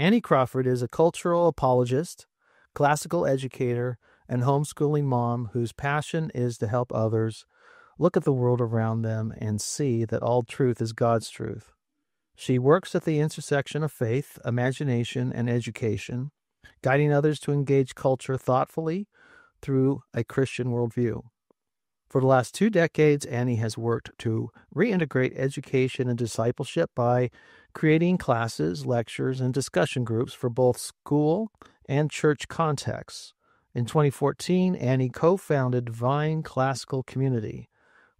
Annie Crawford is a cultural apologist, classical educator, and homeschooling mom whose passion is to help others look at the world around them and see that all truth is God's truth. She works at the intersection of faith, imagination, and education, guiding others to engage culture thoughtfully through a Christian worldview. For the last 2 decades, Annie has worked to reintegrate education and discipleship by creating classes, lectures, and discussion groups for both school and church contexts. In 2014, Annie co-founded Divine Classical Community,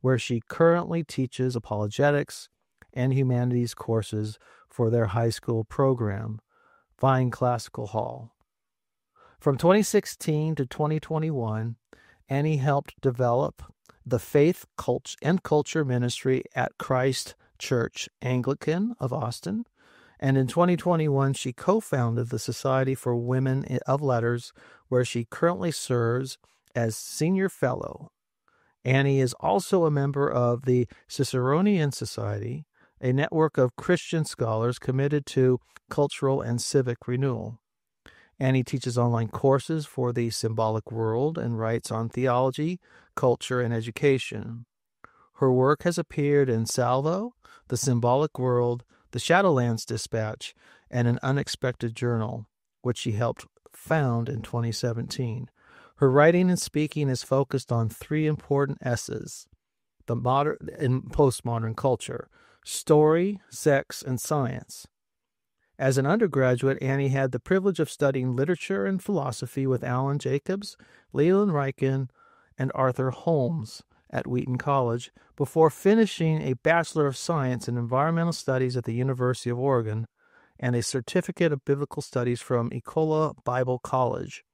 where she currently teaches apologetics and humanities courses for their high school program, Vine Classical Hall. From 2016 to 2021, Annie helped develop the Faith and Culture Ministry at Christ Church Anglican of Austin, and in 2021 she co-founded the Society for Women of Letters, where she currently serves as Senior Fellow. Annie is also a member of the Ciceronian Society, a network of Christian scholars committed to cultural and civic renewal. Annie teaches online courses for the symbolic world and writes on theology, culture, and education. Her work has appeared in Salvo, The Symbolic World, The Shadowlands Dispatch, and An Unexpected Journal, which she helped found in 2017. Her writing and speaking is focused on 3 important S's in postmodern culture: story, sex, and science. As an undergraduate, Annie had the privilege of studying literature and philosophy with Alan Jacobs, Leland Ryken, and Arthur Holmes at Wheaton College before finishing a Bachelor of Science in Environmental Studies at the University of Oregon and a Certificate of Biblical Studies from Ecola Bible College.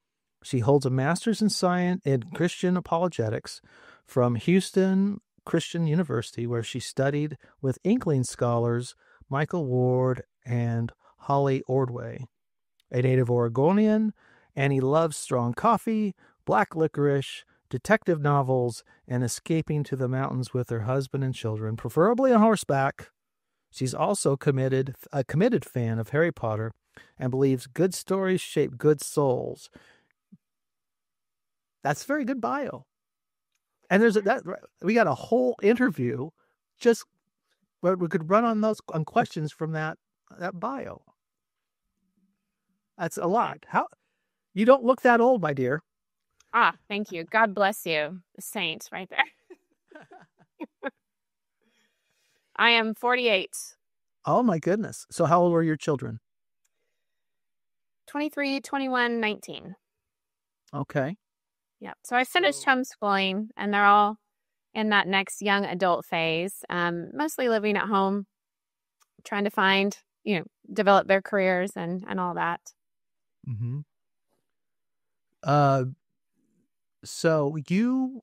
She holds a Master's in Science in Christian Apologetics from Houston Christian University, where she studied with Inkling scholars Michael Ward and Holly Ordway. A native Oregonian, Annie loves strong coffee, black licorice, detective novels, and escaping to the mountains with her husband and children, preferably on horseback. She's also a committed fan of Harry Potter and believes good stories shape good souls. That's a very good bio. And we got a whole interview just where we could run on questions from that bio. That's a lot. How you don't look that old, my dear. Thank you. God bless you. The saints right there. I am 48. Oh my goodness. So how old were your children? 23, 21, 19. Okay. Yeah. So I finished homeschooling, and they're all in that next young adult phase, mostly living at home, trying to find, develop their careers and all that. Mm-hmm. So you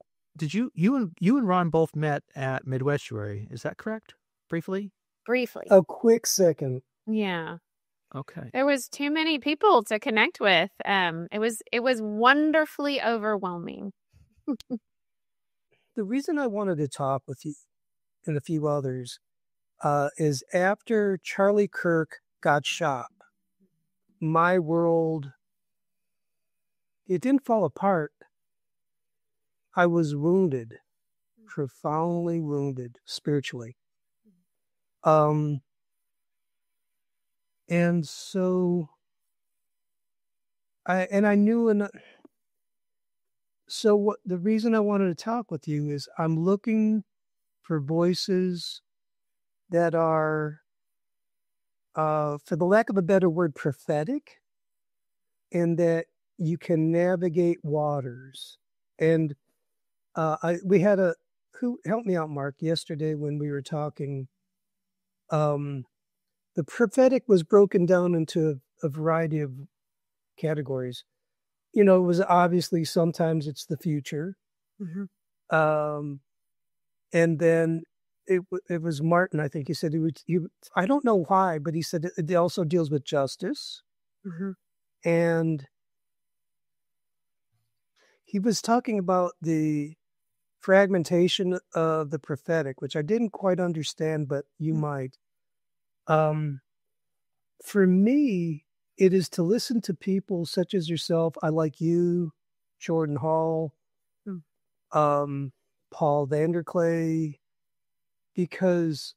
and Ron both met at Midwestuary, is that correct? Briefly. A quick second. Yeah. Okay. There was too many people to connect with. It was wonderfully overwhelming. The reason I wanted to talk with you and a few others is after Charlie Kirk got shot, my world, it didn't fall apart. I was wounded, profoundly wounded spiritually. And so I knew, so what the reason I wanted to talk with you is I'm looking for voices that are, for the lack of a better word, prophetic, and that you can navigate waters. And we had who helped me out, Mark, yesterday when we were talking. The prophetic was broken down into a variety of categories. It was obviously sometimes it's the future. Mm-hmm. And then it was Martin, I think he said, I don't know why, but he said it also deals with justice. Mm-hmm. And he was talking about the fragmentation of the prophetic, which I didn't quite understand, but you might. For me, it is to listen to people such as yourself. I like you, Jordan Hall, Paul Vanderklay, because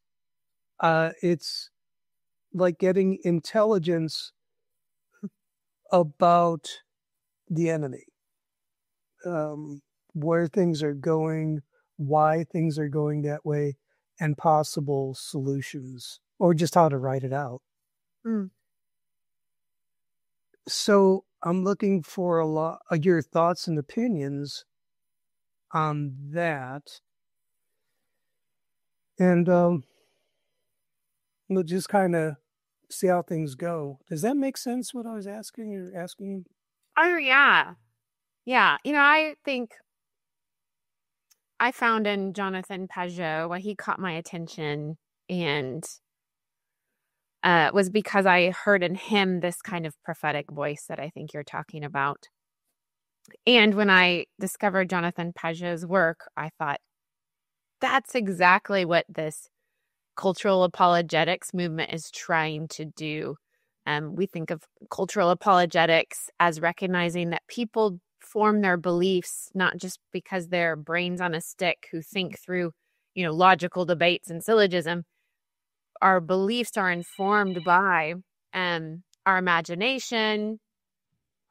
it's like getting intelligence about the enemy, where things are going, why things are going that way, and possible solutions, or just how to write it out. So I'm looking for a lot of your thoughts and opinions on that. And we'll just kind of see how things go. Does that make sense, what I was asking you? Oh, yeah. Yeah. I think I found in Jonathan Pajot, he caught my attention, and was because I heard in him this kind of prophetic voice that I think you're talking about. And when I discovered Jonathan Pajot's work, I thought, that's exactly what this cultural apologetics movement is trying to do. We think of cultural apologetics as recognizing that people form their beliefs not just because they're brains on a stick who think through, logical debates and syllogism. Our beliefs are informed by our imagination,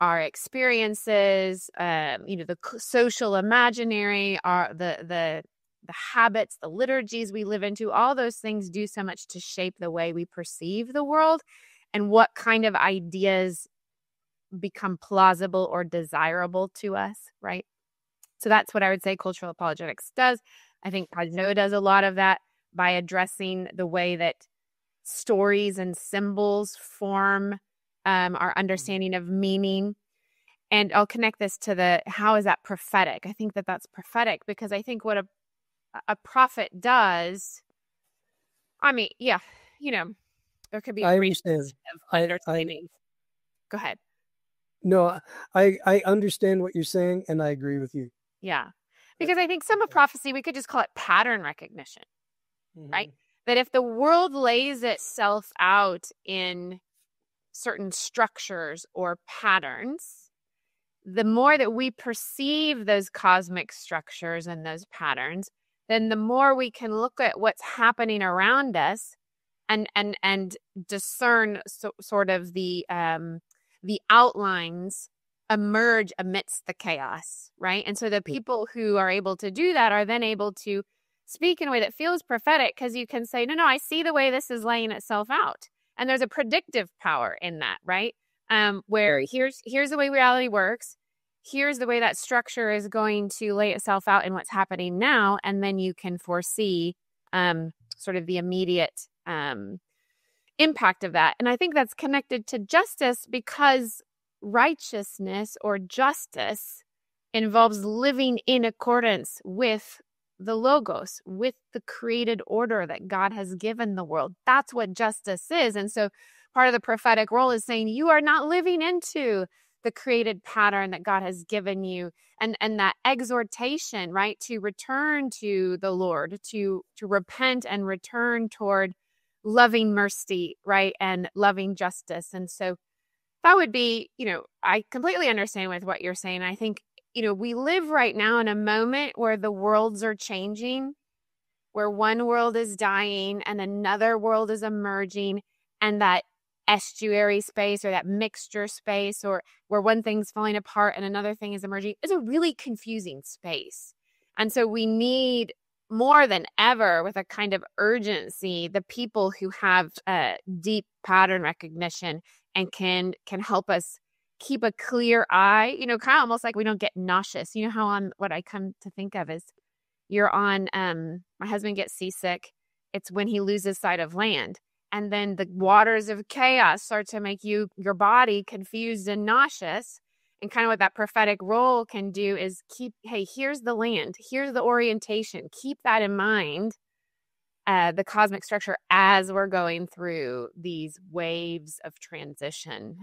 our experiences, the social imaginary, the habits, the liturgies we live into. All those things do so much to shape the way we perceive the world and what kind of ideas become plausible or desirable to us, right? So that's what I would say cultural apologetics does. I think Pajot does a lot of that by addressing the way that stories and symbols form our understanding of meaning. And I'll connect this to how is that prophetic? I think that's prophetic because I think what a prophet does, there could be I understand. Go ahead. No, I understand what you're saying, and I agree with you. Yeah. Because I think some of prophecy, we could just call it pattern recognition, right? That if the world lays itself out in certain structures or patterns, the more that we perceive those cosmic structures and those patterns, then the more we can look at what's happening around us and discern sort of the outlines emerge amidst the chaos, right? And so the people who are able to do that are then able to speak in a way that feels prophetic because you can say, no, I see the way this is laying itself out. And there's a predictive power in that, right? Where here's the way reality works. Here's the way that structure is going to lay itself out in what's happening now. And then you can foresee sort of the immediate impact of that. And I think that's connected to justice because righteousness or justice involves living in accordance with the logos, with the created order that God has given the world. That's what justice is. And so part of the prophetic role is saying you are not living into the created pattern that God has given you, and that exhortation, right, to return to the Lord, to repent and return toward loving mercy, right, and loving justice. And so that would be, I completely understand with what you're saying. I think, we live right now in a moment where the worlds are changing, where one world is dying and another world is emerging, and that estuary space or that mixture space or where one thing's falling apart and another thing is emerging is a really confusing space. And so we need more than ever with a kind of urgency, the people who have deep pattern recognition and can help us keep a clear eye, kind of almost like we don't get nauseous. How what I come to think of is you're on, my husband gets seasick. It's when he loses sight of land. And then the waters of chaos start to make your body confused and nauseous. And kind of what that prophetic role can do is here's the land, here's the orientation. Keep that in mind, the cosmic structure as we're going through these waves of transition.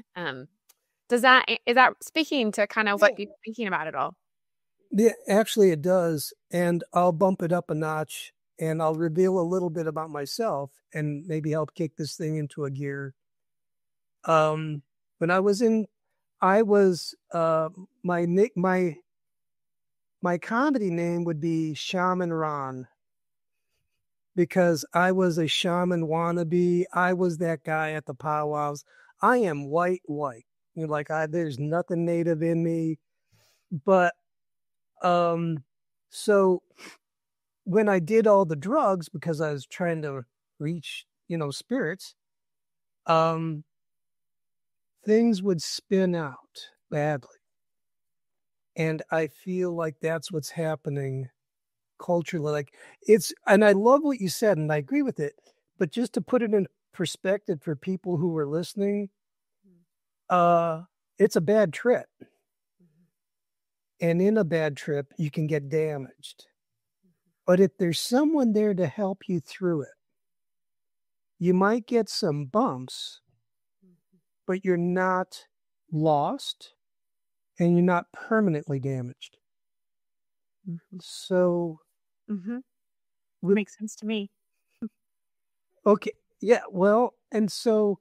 Is that speaking to kind of what you're thinking about at all? Yeah, actually it does. And I'll bump it up a notch and I'll reveal a little bit about myself and maybe help kick this thing into a gear. When When I was my comedy name would be Shaman Ron, because I was a shaman wannabe. I was that guy at the powwows. I am white. There's nothing native in me. But so when I did all the drugs, because I was trying to reach, spirits, things would spin out badly. And I feel like that's what's happening culturally. And I love what you said, and I agree with it. But just to put it in perspective for people who are listening, it's a bad trip. And in a bad trip, you can get damaged. But if there's someone there to help you through it, you might get some bumps, but you're not lost and you're not permanently damaged. So makes sense to me. Okay. Yeah. Well, and so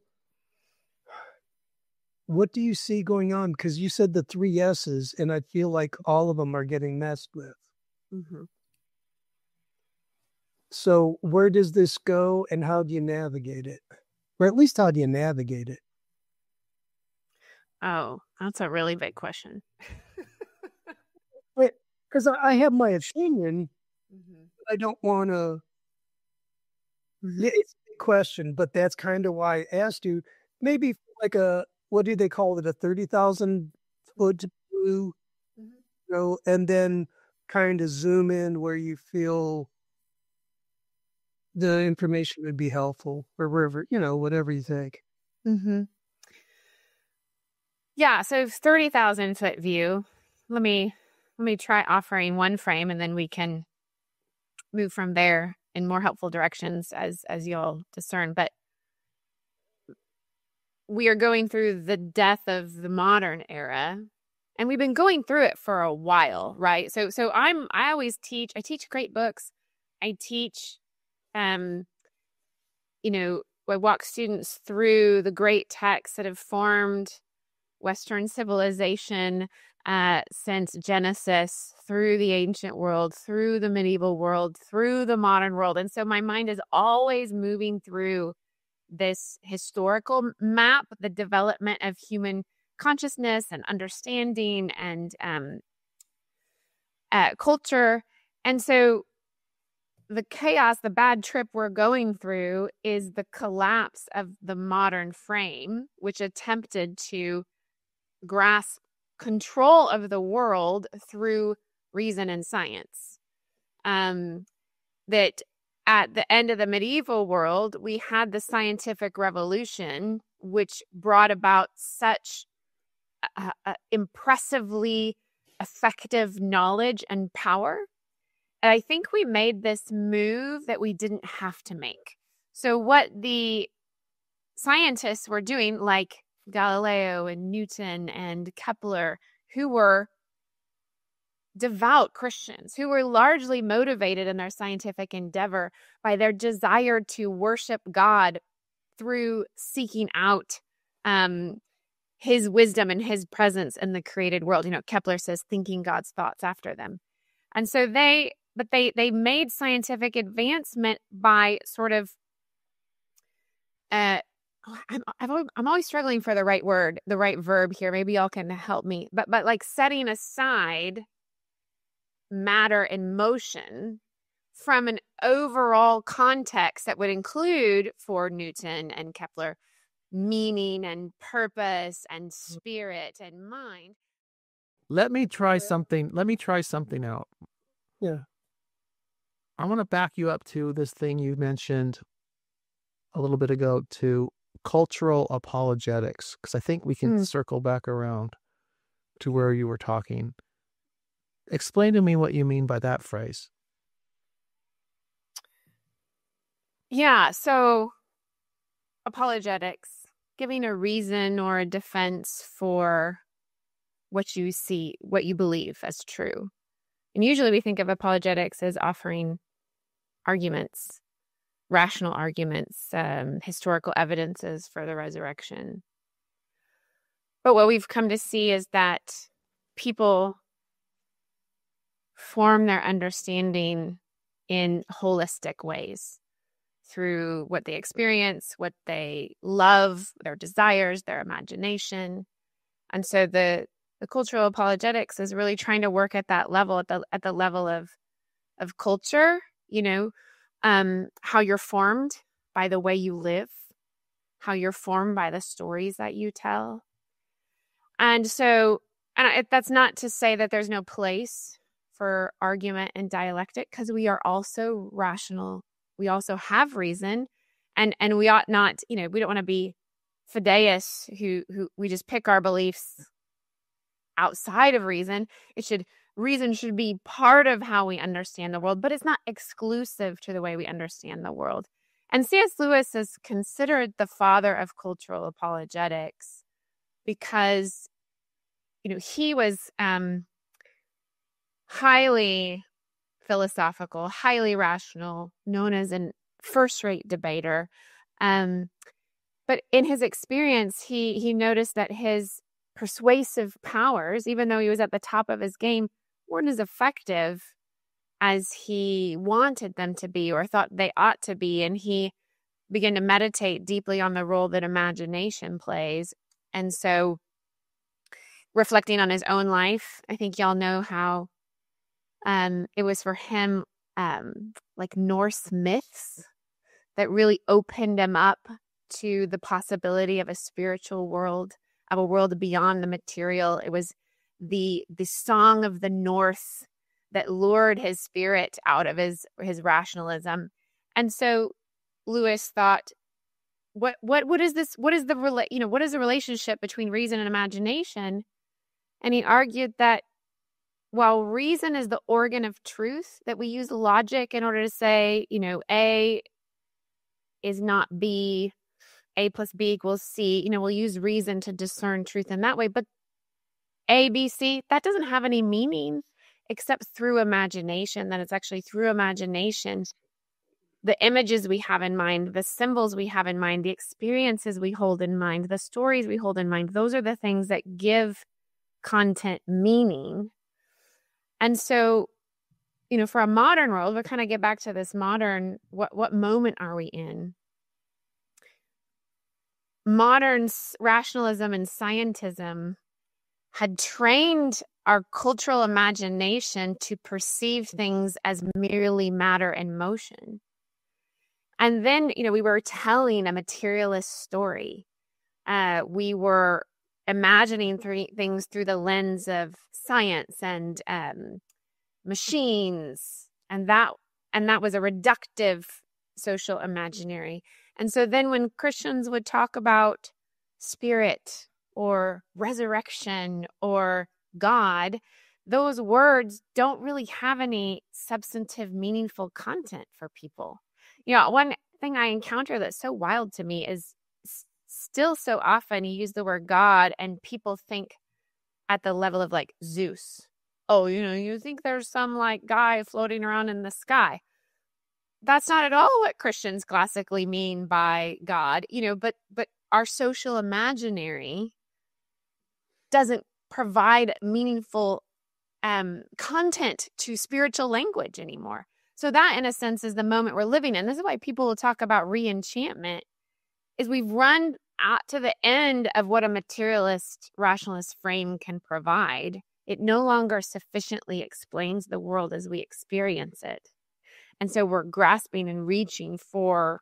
what do you see going on? Because you said the 3 S's, and I feel like all of them are getting messed with. So where does this go, and how do you navigate it? Or at least how do you navigate it? Oh, that's a really big question. Because I have my opinion. I don't want to. It's a big question, but that's kind of why I asked you. Maybe like what do they call it? A 30,000 foot view, and then kind of zoom in where you feel the information would be helpful, or wherever, whatever you think. Yeah. So 30,000 foot view. Let me try offering one frame, and then we can move from there in more helpful directions as y'all discern. But we are going through the death of the modern era, and we've been going through it for a while, right? So I always teach. I teach great books. I teach, I walk students through the great texts that have formed Western civilization since Genesis, through the ancient world, through the medieval world, through the modern world. And so my mind is always moving through this historical map, the development of human consciousness and understanding and culture. And so the chaos, the bad trip we're going through is the collapse of the modern frame, which attempted to grasp control of the world through reason and science. That at the end of the medieval world, we had the scientific revolution, which brought about such impressively effective knowledge and power. And I think we made this move that we didn't have to make. So what the scientists were doing, like Galileo and Newton and Kepler, who were devout Christians, who were largely motivated in their scientific endeavor by their desire to worship God through seeking out his wisdom and his presence in the created world. Kepler says, thinking God's thoughts after them. And so they made scientific advancement by sort of, I'm always struggling for the right word, the right verb here. Maybe y'all can help me. But like setting aside matter and motion from an overall context that would include, for Newton and Kepler, meaning and purpose and spirit and mind. Let me try something out. Yeah. I want to back you up to this thing you mentioned a little bit ago, to cultural apologetics, because I think we can circle back around to where you were talking. Explain to me what you mean by that phrase. Yeah, so apologetics, giving a reason or a defense for what you see, what you believe as true. And usually we think of apologetics as offering arguments, rational arguments, historical evidences for the resurrection. But what we've come to see is that people form their understanding in holistic ways through what they experience, what they love, their desires, their imagination. And so the cultural apologetics is really trying to work at that level, at the level of culture, how you're formed by the way you live, how you're formed by the stories that you tell. And so, that's not to say that there's no place for argument and dialectic, because we are also rational. We also have reason, and we ought not, we don't want to be fideists who we just pick our beliefs outside of reason. Reason should be part of how we understand the world, but it's not exclusive to the way we understand the world. And C.S. Lewis is considered the father of cultural apologetics because, he was highly philosophical, highly rational, known as a first-rate debater. But in his experience, he noticed that his persuasive powers, even though he was at the top of his game, weren't as effective as he wanted them to be or thought they ought to be. And he began to meditate deeply on the role that imagination plays. And so, reflecting on his own life, I think y'all know how it was for him like Norse myths that really opened him up to the possibility of a spiritual world, of a world beyond the material. It was the song of the Norse that lured his spirit out of his rationalism. And so Lewis thought, what is this? What is what is the relationship between reason and imagination? And he argued that while reason is the organ of truth, that we use logic in order to say, A is not B, A plus B equals C. We'll use reason to discern truth in that way. But A, B, C, that doesn't have any meaning except through imagination. That it's actually through imagination, the images we have in mind, the symbols we have in mind, the experiences we hold in mind, the stories we hold in mind, those are the things that give content meaning. And so, for a modern world, we kind of get back to this modern, what moment are we in? Modern rationalism and scientism had trained our cultural imagination to perceive things as merely matter and motion. And then, we were telling a materialist story. We were imagining things through the lens of science and machines, and that was a reductive social imaginary. And so then when Christians would talk about spirit or resurrection or God, those words don't really have any substantive, meaningful content for people. One thing I encounter that's so wild to me is still so often you use the word God and people think at the level of like Zeus. Oh, you think there's some like guy floating around in the sky. That's not at all what Christians classically mean by God, but our social imaginary doesn't provide meaningful content to spiritual language anymore. So that, in a sense, is the moment we're living in. This is why people will talk about re-enchantment, is we've run out to the end of what a materialist, rationalist frame can provide. It no longer sufficiently explains the world as we experience it. And so we're grasping and reaching for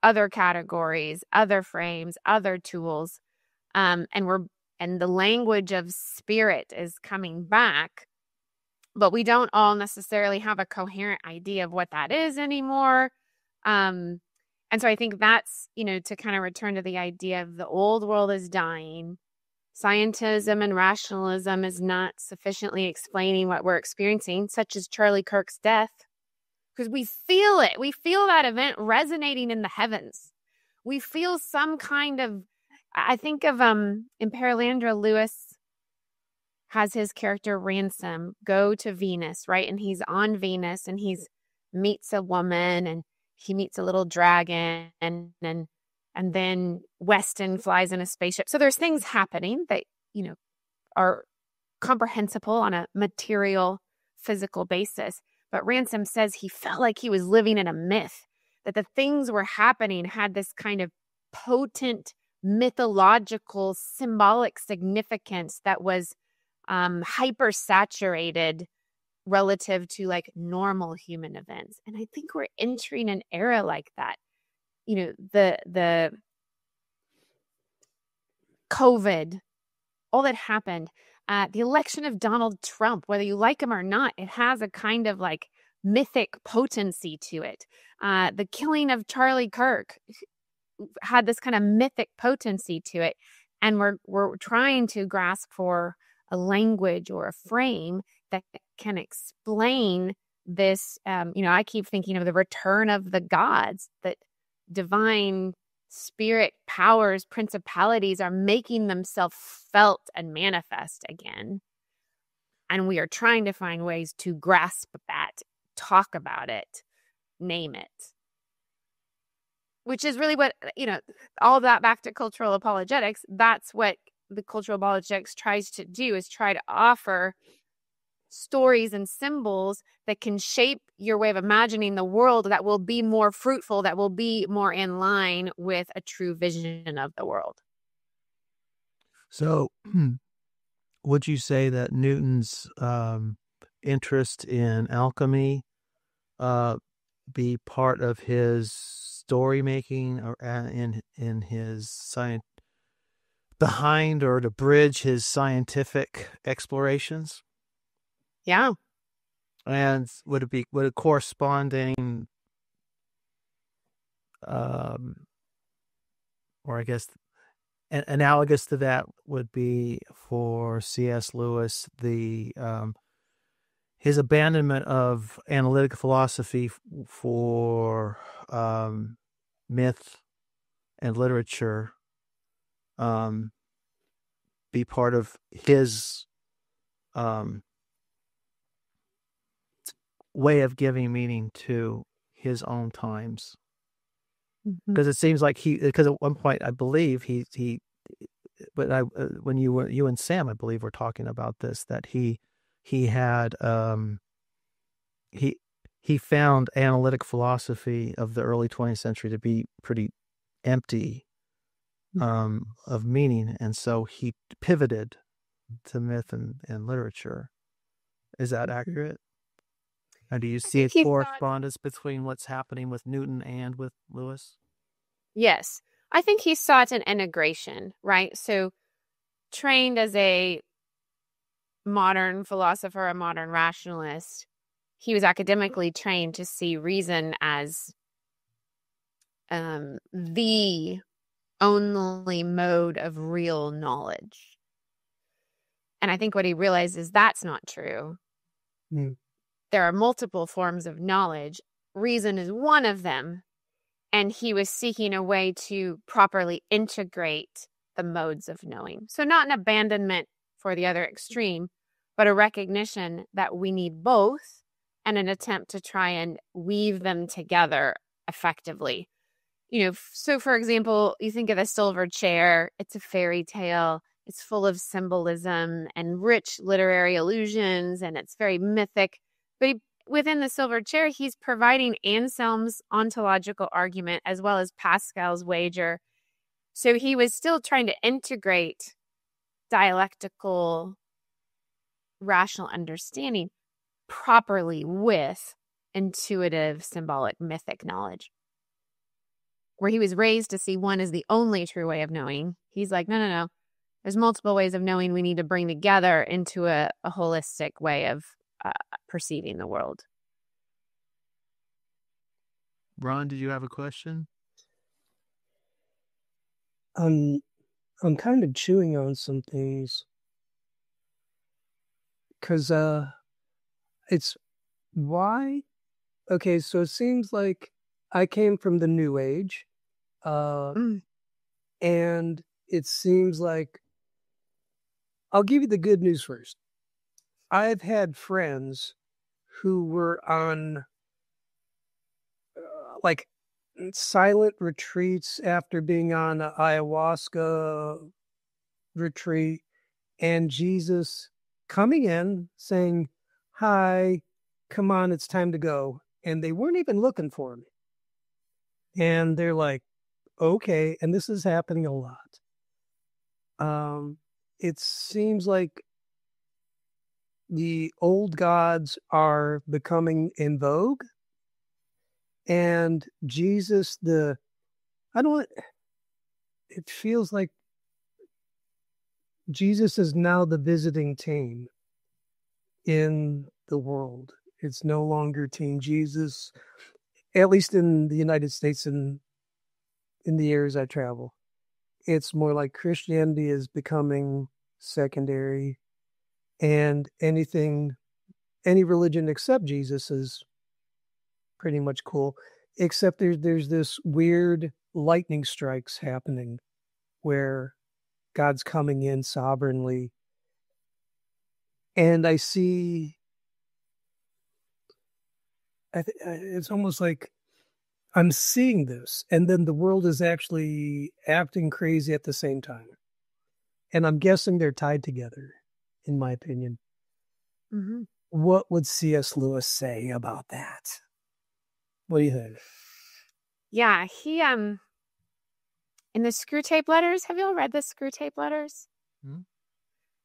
other categories, other frames, other tools. And the language of spirit is coming back, but we don't all necessarily have a coherent idea of what that is anymore. And so I think that's, to kind of return to the idea of the old world is dying. Scientism and rationalism is not sufficiently explaining what we're experiencing, such as Charlie Kirk's death, because we feel it. We feel that event resonating in the heavens. We feel some kind of, I think of in Paralandra, Lewis has his character Ransom go to Venus, right? And he's on Venus and he meets a woman and he meets a little dragon and And then Weston flies in a spaceship. So there's things happening that, are comprehensible on a material, physical basis. But Ransom says he felt like he was living in a myth, that the things were happening had this kind of potent, mythological, symbolic significance that was hyper-saturated relative to like normal human events. And I think we're entering an era like that. The COVID, all that happened, the election of Donald Trump, whether you like him or not, it has a kind of like mythic potency to it. The killing of Charlie Kirk had this kind of mythic potency to it. And we're trying to grasp for a language or a frame that can explain this. I keep thinking of the return of the gods, that divine spirit powers, principalities are making themselves felt and manifest again. And we are trying to find ways to grasp that, talk about it, name it. Which is really what, all that back to cultural apologetics, that's what the cultural apologetics tries to do, is try to offer stories and symbols that can shape your way of imagining the world, that will be more fruitful, that will be more in line with a true vision of the world. So would you say that Newton's interest in alchemy be part of his story making, or in his science behind, or to bridge his scientific explorations? Yeah. And would it corresponding, or I guess analogous to that would be for C.S. Lewis, his abandonment of analytic philosophy for myth and literature, be part of his way of giving meaning to his own times. Because it seems like because at one point I believe when you and Sam, I believe, were talking about this, that he had he found analytic philosophy of the early 20th century to be pretty empty of meaning, and so he pivoted to myth and literature. Is that accurate? And do you see a correspondence between what's happening with Newton and with Lewis? Yes. I think he sought an integration, right? So trained as a modern philosopher, a modern rationalist, he was academically trained to see reason as the only mode of real knowledge. And I think what he realized is that's not true. There are multiple forms of knowledge. Reason is one of them. And he was seeking a way to properly integrate the modes of knowing. So not an abandonment for the other extreme, but a recognition that we need both, and an attempt to try and weave them together effectively. So for example, you think of the silver chair, it's a fairy tale. It's full of symbolism and rich literary allusions, and it's very mythic. But within the silver chair, he's providing Anselm's ontological argument as well as Pascal's wager. So he was still trying to integrate dialectical, rational understanding properly with intuitive, symbolic, mythic knowledge. Where he was raised to see one as the only true way of knowing, he's like, no. There's multiple ways of knowing we need to bring together into a holistic way of perceiving the world. Ron, did you have a question? I'm kind of chewing on some things, because it's why. Okay, so it seems like I came from the New Age, and it seems like, I'll give you the good news first. I've had friends who were on silent retreats after being on an ayahuasca retreat, and Jesus coming in saying, "Hi, come on, it's time to go." And they weren't even looking for him. And they're like, okay. And this is happening a lot. It seems like the old gods are becoming in vogue, and Jesus, it feels like Jesus is now the visiting team in the world. It's no longer Team Jesus, at least in the United States and in the areas I travel. It's more like Christianity is becoming secondary, and any religion except Jesus is pretty much cool. Except there's this weird lightning strikes happening where God's coming in sovereignly. And I see, it's almost like I'm seeing this, and then the world is actually acting crazy at the same time. And I'm guessing they're tied together, in my opinion. Mm-hmm. What would C.S. Lewis say about that? What do you think? Yeah, he in the Screw Tape Letters. Have you all read the Screw Tape Letters? Mm-hmm.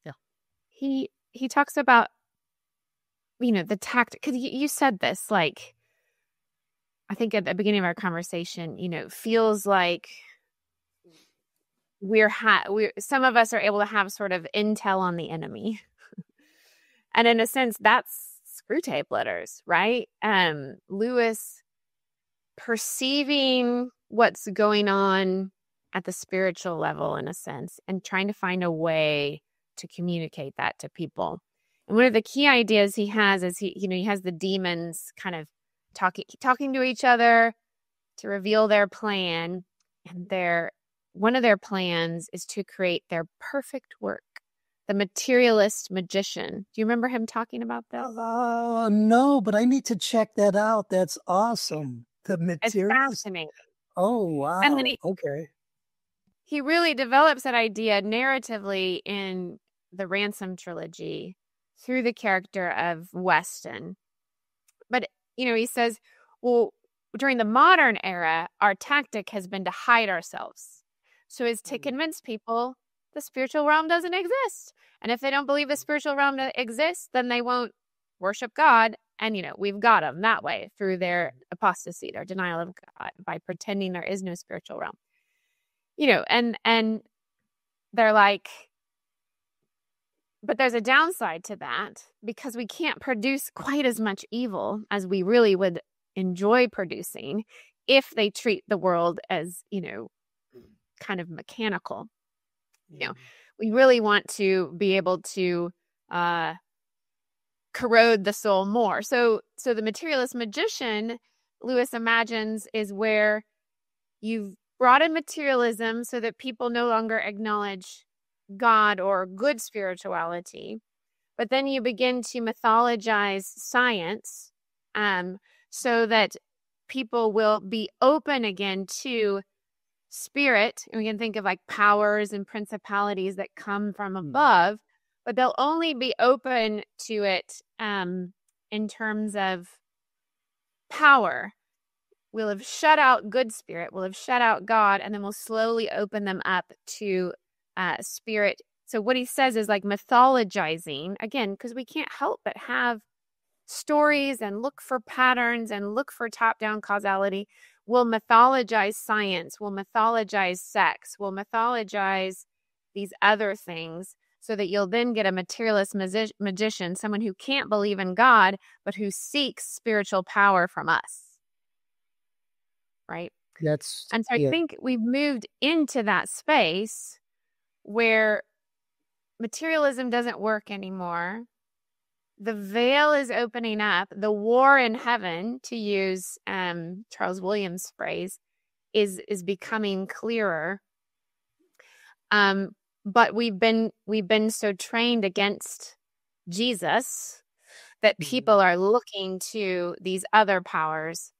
Yeah. He talks about, the tactic, because you said this, like, I think at the beginning of our conversation, feels like some of us are able to have sort of intel on the enemy. And in a sense, that's Screw Tape Letters, right? Lewis perceiving what's going on at the spiritual level, in a sense, and trying to find a way to communicate that to people. And one of the key ideas he has is he has the demons kind of talking to each other to reveal their plan. And one of their plans is to create their perfect work. The Materialist Magician. Do you remember him talking about that? No, but I need to check that out. That's awesome. The Materialist. It's fascinating. Oh, wow. And then he really develops that idea narratively in the Ransom trilogy through the character of Weston. But, he says, well, during the modern era, our tactic has been to hide ourselves. So as to convince people the spiritual realm doesn't exist. And if they don't believe the spiritual realm exists, then they won't worship God. And, we've got them that way through their apostasy, their denial of God, by pretending there is no spiritual realm. And they're like, but there's a downside to that, because we can't produce quite as much evil as we really would enjoy producing if they treat the world as, kind of mechanical. We really want to be able to corrode the soul more. So the Materialist Magician, Lewis imagines, is where you've brought in materialism so that people no longer acknowledge God or good spirituality, but then you begin to mythologize science, so that people will be open again to spirit. And we can think of like powers and principalities that come from above, but they'll only be open to it in terms of power. We'll have shut out good spirit, we'll have shut out God, and then we'll slowly open them up to spirit. So what he says is like mythologizing, again, because we can't help but have stories and look for patterns and look for top-down causality. We'll mythologize science, we'll mythologize sex, we'll mythologize these other things, so that you'll then get a materialist magician, someone who can't believe in God, but who seeks spiritual power from us. Right? And so I think we've moved into that space where materialism doesn't work anymore. The veil is opening up. The war in heaven, to use Charles Williams' phrase, is becoming clearer. But we've been so trained against Jesus that people are looking to these other powers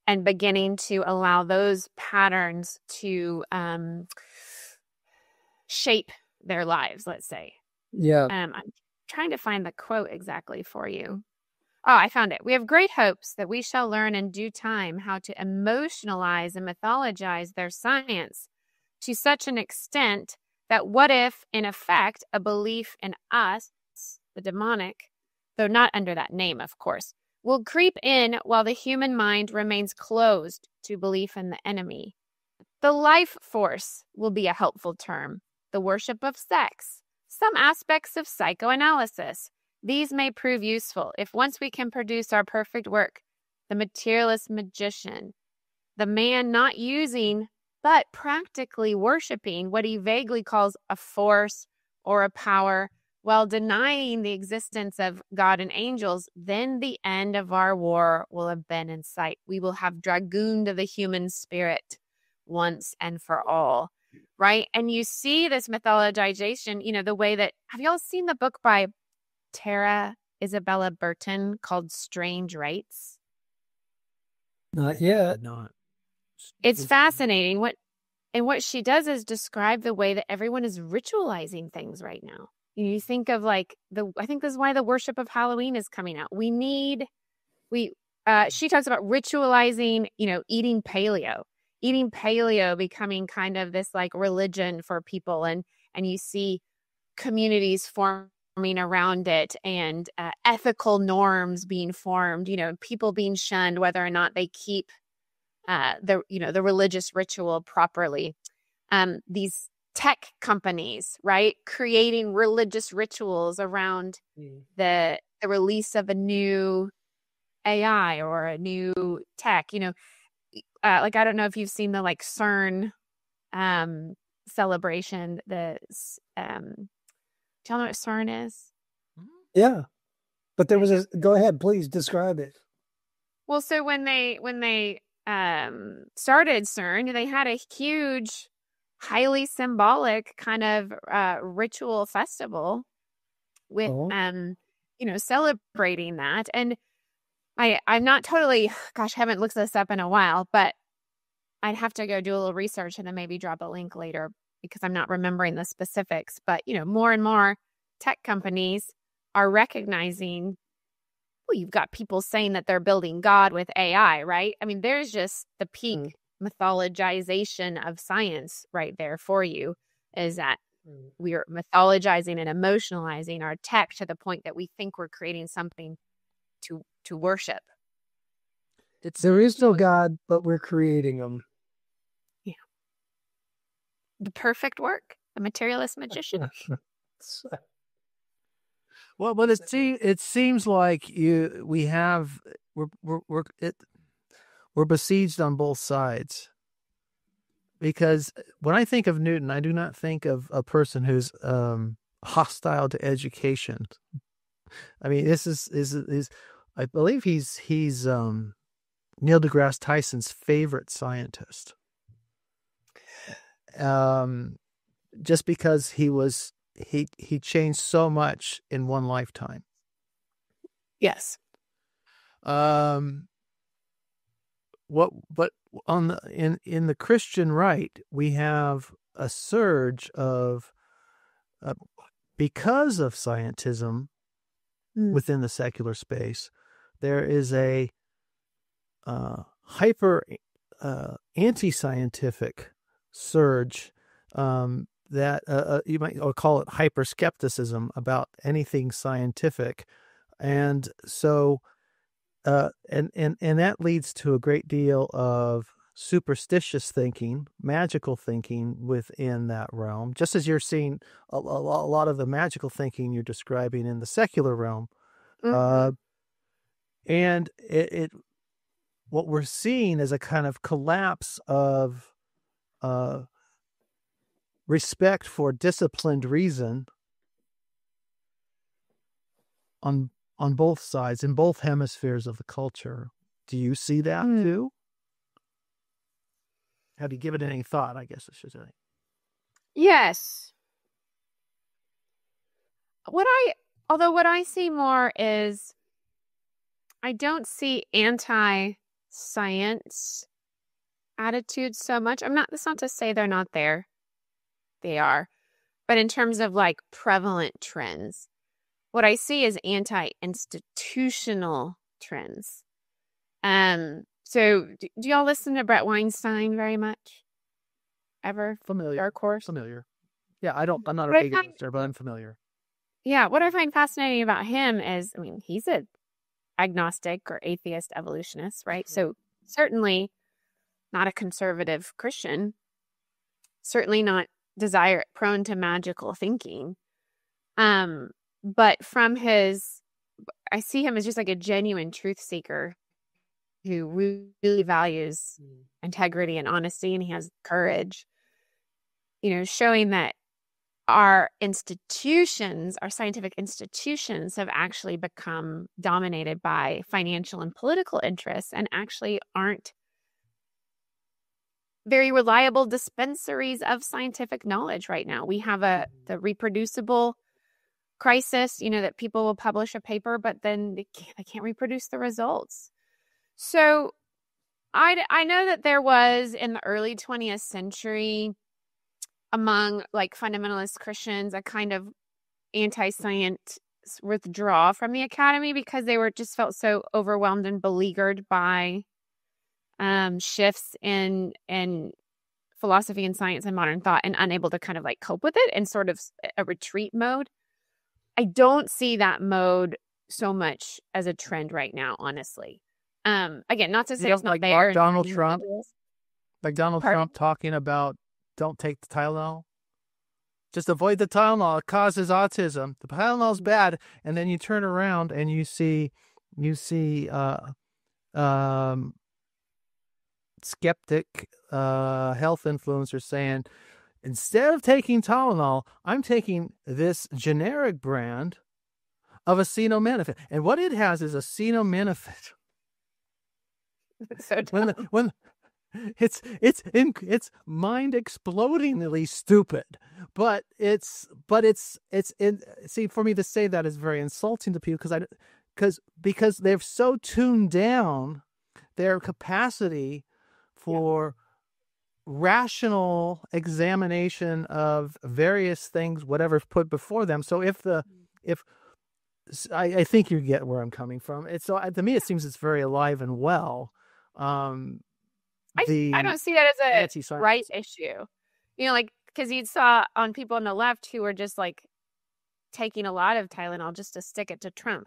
and beginning to allow those patterns to shape their lives, let's say. Yeah. I'm trying to find the quote exactly for you. Oh, I found it. We have great hopes that we shall learn in due time how to emotionalize and mythologize their science to such an extent that what if, in effect, a belief in us, the demonic, though not under that name, of course, will creep in while the human mind remains closed to belief in the enemy. The life force will be a helpful term, the worship of sex, some aspects of psychoanalysis. These may prove useful if once we can produce our perfect work, the materialist magician, the man not using but practically worshiping what he vaguely calls a force or a power while denying the existence of God and angels, then the end of our war will have been in sight. We will have dragooned the human spirit once and for all, right? And you see this mythologization, the way that, have y'all seen the book by Tara Isabella Burton called Strange Rites? Not yet. Not. It's fascinating. What she does is describe the way that everyone is ritualizing things right now. You think of I think this is why the worship of Halloween is coming out. She talks about ritualizing, eating paleo becoming kind of this like religion for people. And you see communities forming around it and ethical norms being formed, people being shunned, whether or not they keep the religious ritual properly. These tech companies, right, creating religious rituals around the release of a new AI or a new tech. I don't know if you've seen the CERN celebration. Do y'all know what CERN is? Yeah, but there was go ahead, please describe it. Well, so when they started CERN, they had a huge, highly symbolic kind of ritual festival with celebrating that. And I'm not totally, I haven't looked this up in a while, but I'd have to go do a little research and then maybe drop a link later because I'm not remembering the specifics. But more and more tech companies are recognizing, well, you've got people saying that they're building God with AI, right? I mean, there's just the peak mythologization of science right there for you, is that we're mythologizing and emotionalizing our tech to the point that we think we're creating something to worship. There is no God, but we're creating them. Yeah. The perfect work, the materialist magician. Well, but it seems like we're besieged on both sides, because when I think of Newton, I do not think of a person who's hostile to education. I mean, this is I believe he's Neil deGrasse Tyson's favorite scientist. Just because he changed so much in one lifetime. Yes. But in the Christian right, we have a surge of because of scientism within the secular space, there is a hyper anti-scientific surge that you might call it hyper skepticism about anything scientific, and so and that leads to a great deal of superstitious thinking, magical thinking within that realm, just as you're seeing a lot of the magical thinking you're describing in the secular realm. And what we're seeing is a kind of collapse of respect for disciplined reason on both sides, in both hemispheres of the culture. Do you see that too? Have you given it any thought, I guess I should say? Yes. What I see more is, I don't see anti-science science attitudes so much. That's not to say they're not there. They are. But in terms of like prevalent trends, what I see is anti-institutional trends. So do y'all listen to Brett Weinstein very much? Ever? Familiar. Dark Horse? Familiar. Yeah, I'm not a pagan listener, but I'm familiar. Yeah, what I find fascinating about him is, he's an agnostic or atheist evolutionist, right? So certainly not a conservative Christian, certainly not prone to magical thinking. But I see him as just like a genuine truth seeker who really values integrity and honesty, and he has courage, showing that our scientific institutions have actually become dominated by financial and political interests and actually aren't very reliable dispensaries of scientific knowledge right now. We have the reproducible crisis, that people will publish a paper, but then they can't reproduce the results. So I know that there was in the early 20th century among like fundamentalist Christians a kind of anti-science withdrawal from the academy because they felt so overwhelmed and beleaguered by shifts in philosophy and science and modern thought and unable to kind of like cope with it in sort of a retreat mode. I don't see that mode so much as a trend right now, honestly. Again, not to say it's not like there. Donald Trump, Trump talking about don't take the Tylenol. Just avoid the Tylenol. It causes autism. The Tylenol's bad. And then you turn around and you see skeptic health influencers saying, instead of taking Tylenol, I'm taking this generic brand of acetaminophen. And what it has is acetaminophen. So when it's mind-explodingly stupid, but see, for me to say that is very insulting to people because they've so tuned down their capacity for rational examination of various things, whatever's put before them. So I think you get where I'm coming from. To me, it seems it's very alive and well. I don't see that as a right issue. Because you saw on people on the left who were just like taking a lot of Tylenol just to stick it to Trump.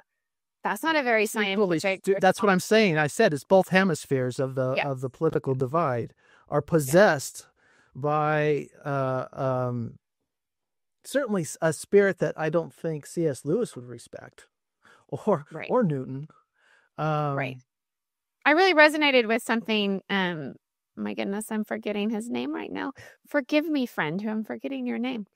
That's not a very scientific. That's what I'm saying. I said it's both hemispheres of the political divide are possessed by certainly a spirit that I don't think C.S. Lewis would respect, or Newton. Right. I really resonated with something. My goodness, I'm forgetting his name right now. Forgive me, friend, who I'm forgetting your name.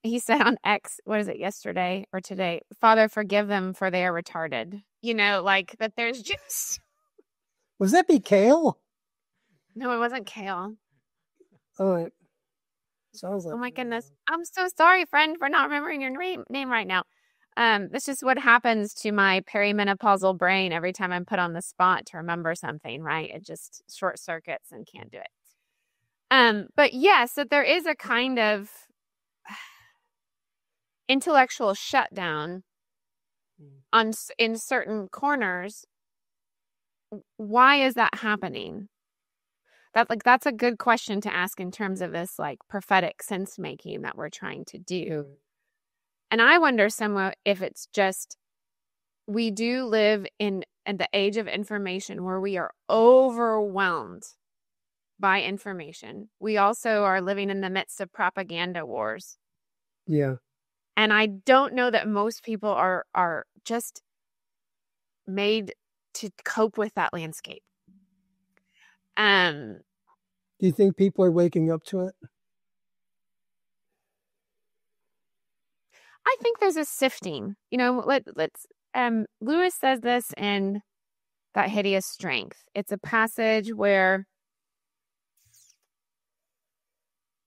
He said on X, what is it, yesterday or today? Father, forgive them for they are retarded. Like that there's just... Was that be Kale? No, it wasn't Kale. Oh, it sounds like... Oh my goodness. I'm so sorry, friend, for not remembering your name right now. That's just what happens to my perimenopausal brain every time I'm put on the spot to remember something, right? It just short circuits and can't do it. But yes, that there is a kind of intellectual shutdown in certain corners. Why is that happening? That's a good question to ask in terms of this like prophetic sense making that we're trying to do. And I wonder somewhat if it's just we do live in the age of information where we are overwhelmed by information. We also are living in the midst of propaganda wars. Yeah. And I don't know that most people are just made to cope with that landscape. Do you think people are waking up to it? I think there's a sifting. Let's Lewis says this in That Hideous Strength. It's a passage where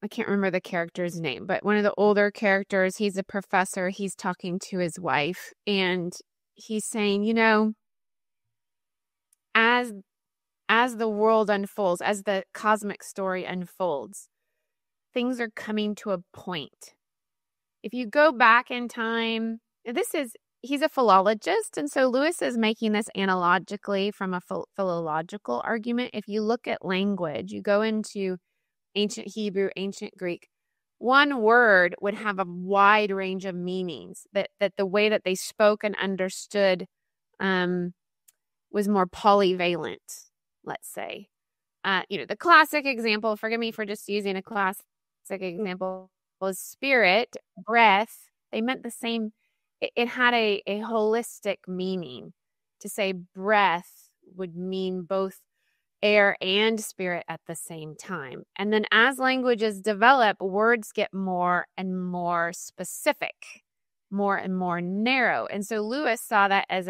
I can't remember the character's name, but one of the older characters, he's a professor, he's talking to his wife, and he's saying, as as the world unfolds, as the cosmic story unfolds, things are coming to a point. If you go back in time, he's a philologist, and so Lewis is making this analogically from a philological argument. If you look at language, you go into ancient Hebrew, ancient Greek, one word would have a wide range of meanings, that the way that they spoke and understood was more polyvalent, let's say. The classic example, forgive me for just using a classic example, was spirit, breath. They meant the same. It had a holistic meaning. To say breath would mean both air and spirit at the same time. And then as languages develop, words get more and more specific, more and more narrow. And so Lewis saw that as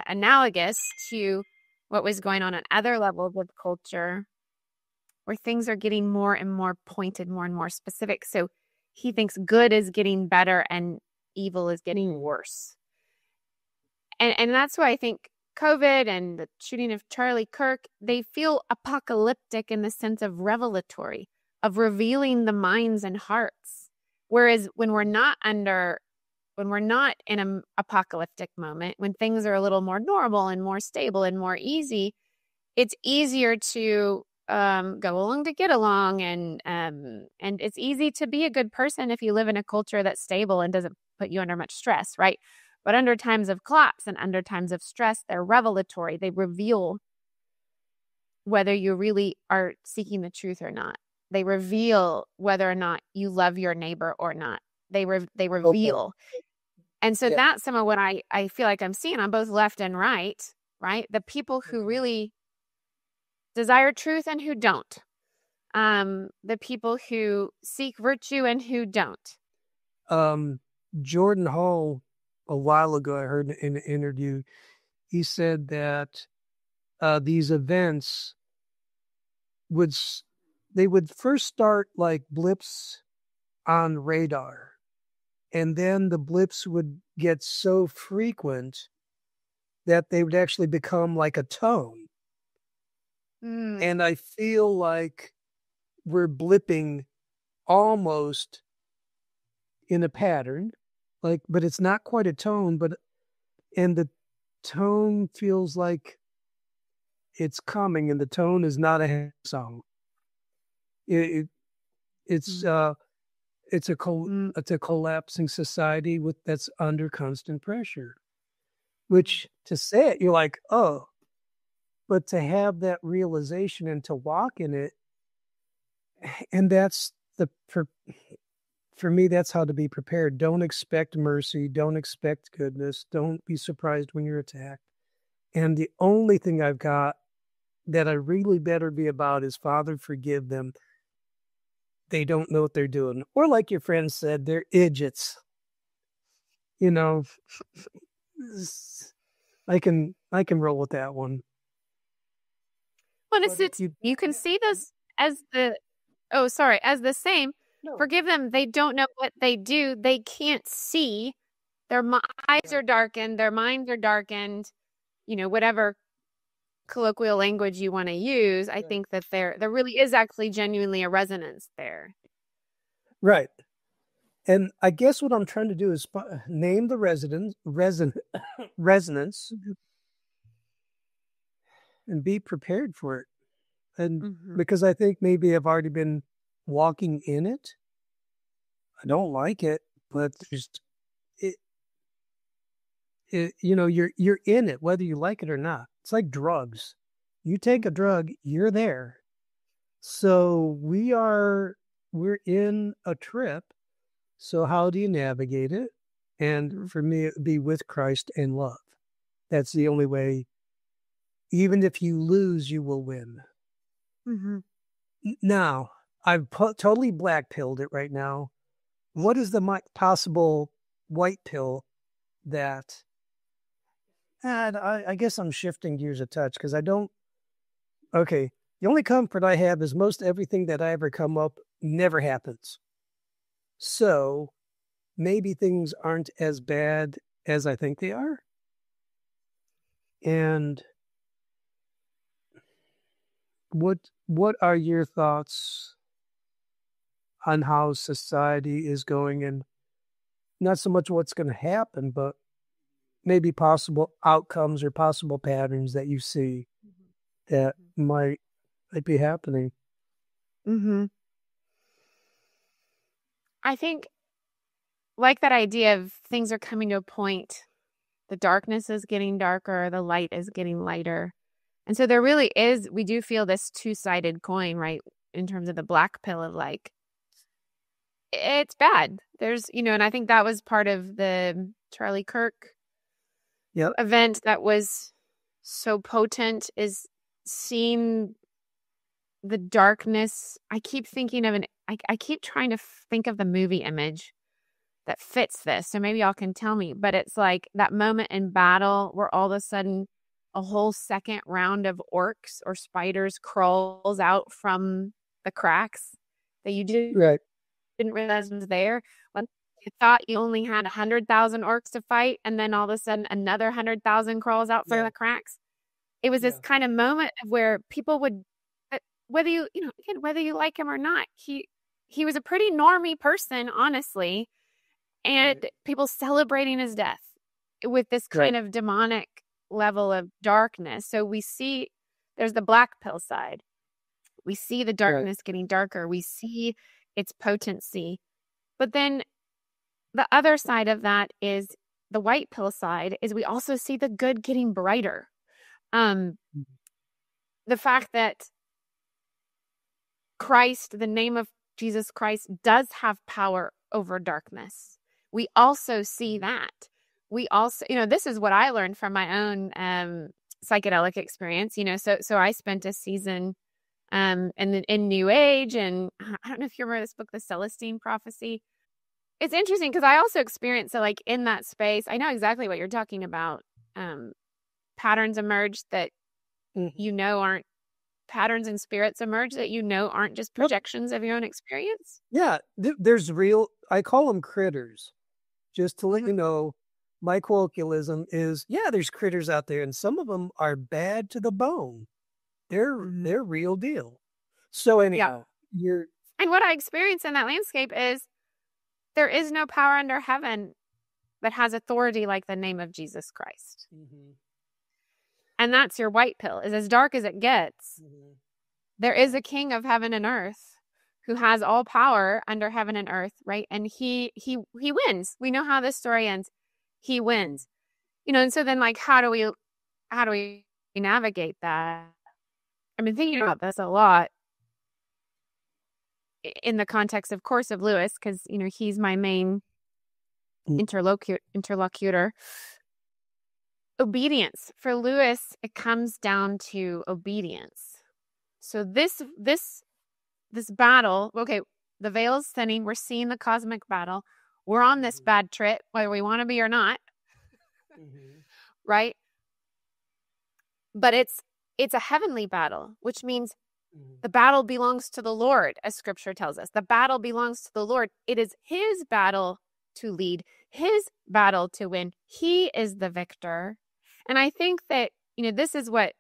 analogous to what was going on other levels of culture, where things are getting more and more pointed, more and more specific. So he thinks good is getting better and evil is getting worse. And that's why I think COVID and the shooting of Charlie Kirk, they feel apocalyptic in the sense of revelatory, of revealing the minds and hearts. Whereas when we're not in an apocalyptic moment, when things are a little more normal and more stable and more easy, it's easier to go along to get along, and it's easy to be a good person if you live in a culture that's stable and doesn't put you under much stress, right? But under times of collapse and under times of stress, they're revelatory. They reveal whether you really are seeking the truth or not. They reveal whether or not you love your neighbor or not. They reveal. Okay. And so that's some of what I feel like I'm seeing on both left and right? The people who really desire truth and who don't. The people who seek virtue and who don't. Jordan Hall, a while ago, I heard in an interview, he said that these events would first start like blips on radar, and then the blips would get so frequent that they would actually become like a tone. And I feel like we're blipping almost in a pattern, but it's not quite a tone, and the tone feels like it's coming, and the tone is not a song. It's a collapsing society that's under constant pressure, which to say it, you're like, oh, but to have that realization and to walk in it, and that's for me, that's how to be prepared. Don't expect mercy. Don't expect goodness. Don't be surprised when you're attacked. And the only thing I've got that I really better be about is, Father, forgive them. They don't know what they're doing. Or like your friend said, they're idiots. I can roll with that one. Well, you can see those as the same. No. Forgive them. They don't know what they do. They can't see. Their eyes are darkened. Their minds are darkened. Whatever colloquial language you want to use. I think that there really is actually genuinely a resonance there. Right. And I guess what I'm trying to do is name the resonance and be prepared for it. And because I think maybe I've already been walking in it. I don't like it, but just you're in it whether you like it or not. It's like drugs. You take a drug, you're there. So we're in a trip. So how do you navigate it? And for me, it would be with Christ and love. That's the only way. Even if you lose, you will win. Now, I've totally black-pilled it right now. What is the possible white pill that... And I guess I'm shifting gears a touch because I don't... Okay, the only comfort I have is most everything that I ever come up never happens. So maybe things aren't as bad as I think they are. And What are your thoughts on how society is going, and not so much what's going to happen, but maybe possible outcomes or possible patterns that you see that might be happening? Mm-hmm. I think, like that idea of things are coming to a point, the darkness is getting darker, the light is getting lighter. And so there really is, we do feel this two-sided coin, right? In terms of the black pill of like, it's bad. There's, and I think that was part of the Charlie Kirk event that was so potent, is seeing the darkness. I keep thinking of I keep trying to think of the movie image that fits this. So maybe y'all can tell me, but it's like that moment in battle where all of a sudden a whole second round of orcs or spiders crawls out from the cracks that you didn't realize was there. When you thought you only had 100,000 orcs to fight, and then all of a sudden another 100,000 crawls out from the cracks. It was this kind of moment where people would, whether you like him or not, he was a pretty normie person, honestly, and people celebrating his death with this kind of demonic level of darkness. So we see there's the black pill side. We see the darkness getting darker. We see its potency. But then the other side of that is the white pill side, is we also see the good getting brighter. The fact that Christ, the name of Jesus Christ, does have power over darkness. We also see that. We also, this is what I learned from my own psychedelic experience. So I spent a season in New Age, and I don't know if you remember this book, The Celestine Prophecy. It's interesting because I also experienced it like in that space. I know exactly what you're talking about. Patterns emerge that aren't patterns, and spirits emerge that aren't just projections of your own experience. Yeah, there's real, I call them critters. Just to let you know, my colloquialism is, there's critters out there, and some of them are bad to the bone. They're real deal. So anyhow, and what I experience in that landscape is there is no power under heaven that has authority like the name of Jesus Christ. And that's your white pill, is as dark as it gets. There is a king of heaven and earth who has all power under heaven and earth, right? And he wins. We know how this story ends. He wins. And so then, like, how do we navigate that? I've been thinking about this a lot in the context, of course, of Lewis, because he's my main interlocutor. Obedience. For Lewis, it comes down to obedience. So this battle, okay, the veil is thinning. We're seeing the cosmic battle. We're on this bad trip, whether we want to be or not, right? But it's a heavenly battle, which means the battle belongs to the Lord, as Scripture tells us. The battle belongs to the Lord. It is His battle to lead, His battle to win. He is the victor. And I think that, this is what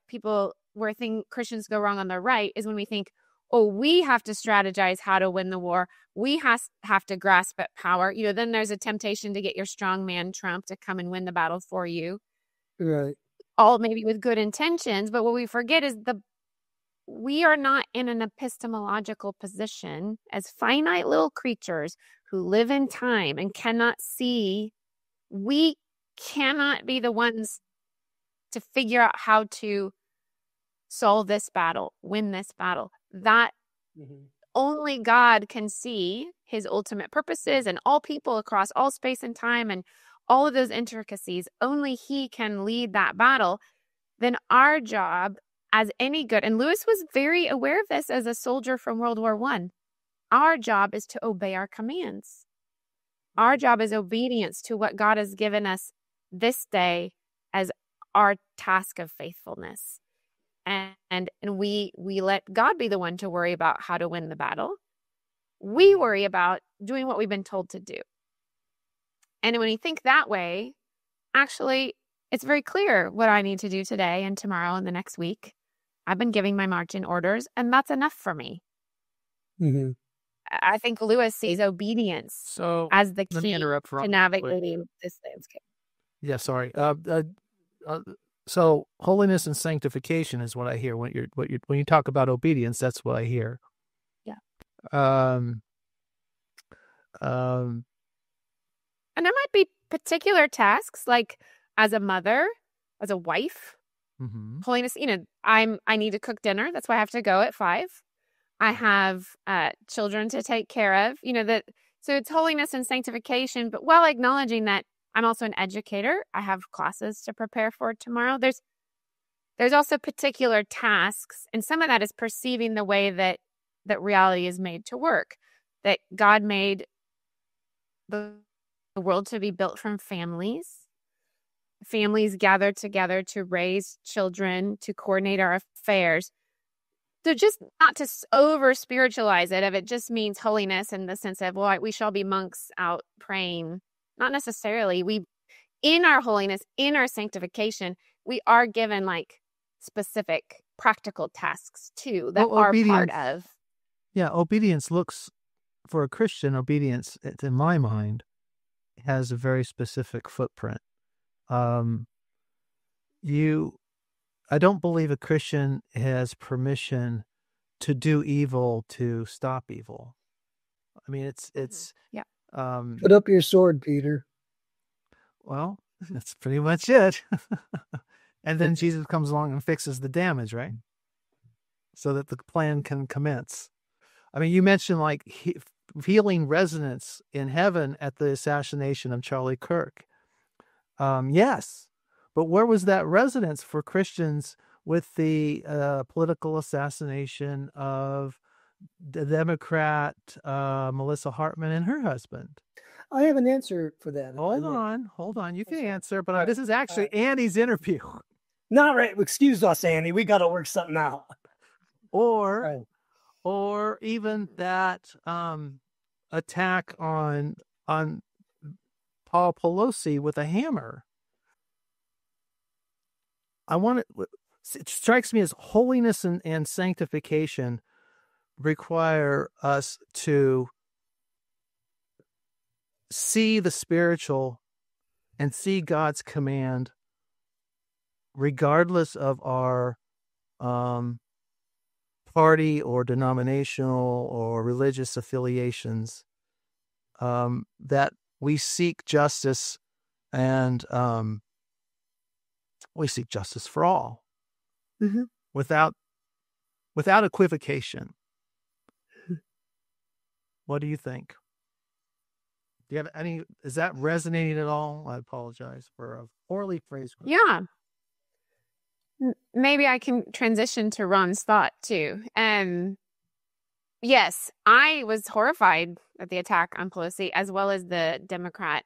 where Christians go wrong on the right, is when we think, oh, we have to strategize how to win the war. We have to grasp at power. Then there's a temptation to get your strong man Trump to come and win the battle for you. Right. All maybe with good intentions. But what we forget is we are not in an epistemological position as finite little creatures who live in time and cannot see. We cannot be the ones to figure out how to solve this battle, win this battle. That only God can see His ultimate purposes, and all people across all space and time and all of those intricacies. Only He can lead that battle. Then our job as any good, and Lewis was very aware of this as a soldier from World War I, our job is to obey our commands. Our job is obedience to what God has given us this day as our task of faithfulness. And we let God be the one to worry about how to win the battle. We worry about doing what we've been told to do. And when you think that way, actually, it's very clear what I need to do today and tomorrow and the next week. I've been giving my marching orders, and that's enough for me. Mm-hmm. I think Lewis sees obedience as the key to navigating this landscape. Yeah, sorry. So holiness and sanctification is what I hear when you talk about obedience. That's what I hear. Yeah. Um. And there might be particular tasks, like as a mother, as a wife, holiness. I need to cook dinner. That's why I have to go at 5. I have children to take care of. So it's holiness and sanctification, but while acknowledging that I'm also an educator, I have classes to prepare for tomorrow. There's also particular tasks, and some of that is perceiving the way that reality is made to work. That God made the world to be built from families. Families gather together to raise children, to coordinate our affairs. So just not to over spiritualize it, if it just means holiness in the sense of, well, we shall be monks out praying. Not necessarily. In our holiness, in our sanctification, we are given like specific practical tasks too that are part of. Yeah, obedience looks, for a Christian, obedience, in my mind, has a very specific footprint. I don't believe a Christian has permission to do evil to stop evil. I mean, it's yeah. Put up your sword, Peter. Well, that's pretty much it. And then Jesus comes along and fixes the damage, right? So that the plan can commence. I mean, you mentioned like feeling resonance in heaven at the assassination of Charlie Kirk. Yes, but where was that resonance for Christians with the political assassination of the Democrat Melissa Hartman and her husband? I have an answer for that. Hold on. You can answer, but this is actually Annie's interview. Not right. Excuse us, Annie. We got to work something out. Or even that attack on Paul Pelosi with a hammer. It strikes me as holiness and sanctification require us to see the spiritual and see God's command regardless of our party or denominational or religious affiliations, that we seek justice, and we seek justice for all, without equivocation. What do you think? Do you have any? Is that resonating at all? I apologize for a poorly phrased question. Yeah. Maybe I can transition to Ron's thought too. Yes, I was horrified at the attack on Pelosi, as well as the Democrat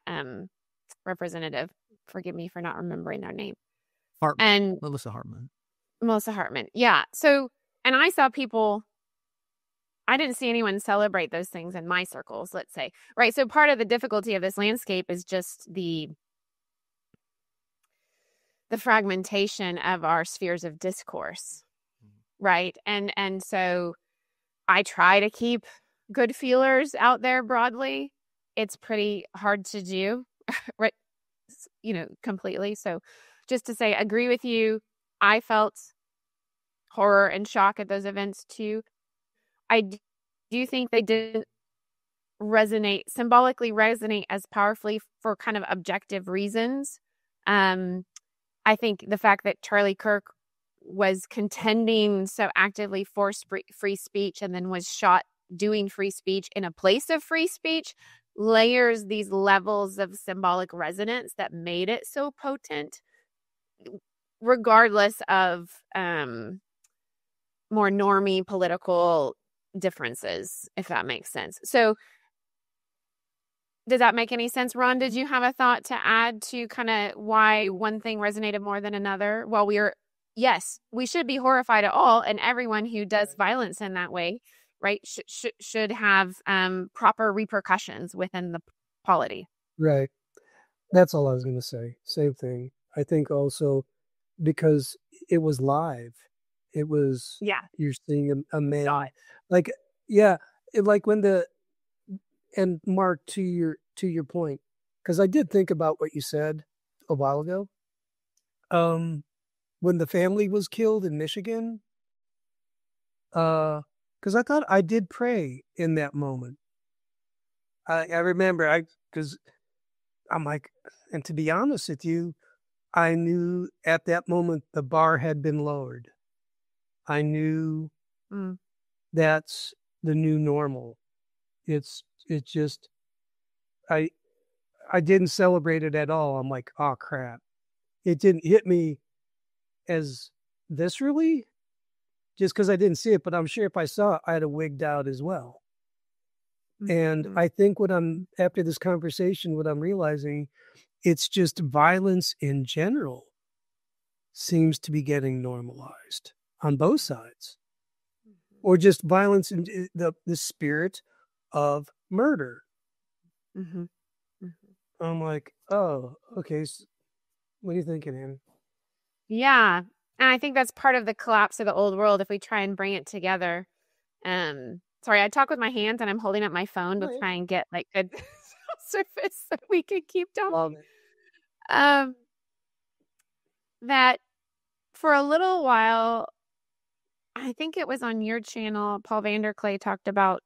representative. Forgive me for not remembering their name. Melissa Hartman. Yeah. So, and I saw people, I didn't see anyone celebrate those things in my circles, let's say. Right. So part of the difficulty of this landscape is just the fragmentation of our spheres of discourse. Right. And so I try to keep good feelers out there broadly. It's pretty hard to do, right? Completely. So just to say, agree with you. I felt horror and shock at those events too. I do think they didn't symbolically resonate as powerfully for kind of objective reasons. I think the fact that Charlie Kirk was contending so actively for free speech and then was shot doing free speech in a place of free speech layers these levels of symbolic resonance that made it so potent, regardless of more normie political differences, if that makes sense. So does that make any sense? Ron, did you have a thought to add to kind of why one thing resonated more than another? Well, yes, we should be horrified at all, and everyone who does violence in that way, right, should have proper repercussions within the polity. Right. That's all I was going to say. Same thing. I think also because it was live It was, Yeah. you're seeing a man. Like, yeah, like when and Mark, to your point, because I did think about what you said a while ago. When the family was killed in Michigan, because I thought I did pray in that moment. I remember because I'm like, and to be honest with you, I knew at that moment the bar had been lowered. I knew that's the new normal. It's just I didn't celebrate it at all. I'm like, oh crap. It didn't hit me as viscerally just because I didn't see it, but I'm sure if I saw it, I'd have wigged out as well. And I think after this conversation, what I'm realizing, it's just violence in general seems to be getting normalized on both sides, or just violence in the spirit of murder. I'm like, oh, okay. So what are you thinking, Anne? Yeah. And I think that's part of the collapse of the old world if we try and bring it together. Sorry, I talk with my hands and I'm holding up my phone to try and get like good surface so we can keep talking. That for a little while, I think it was on your channel, Paul Vanderklay talked about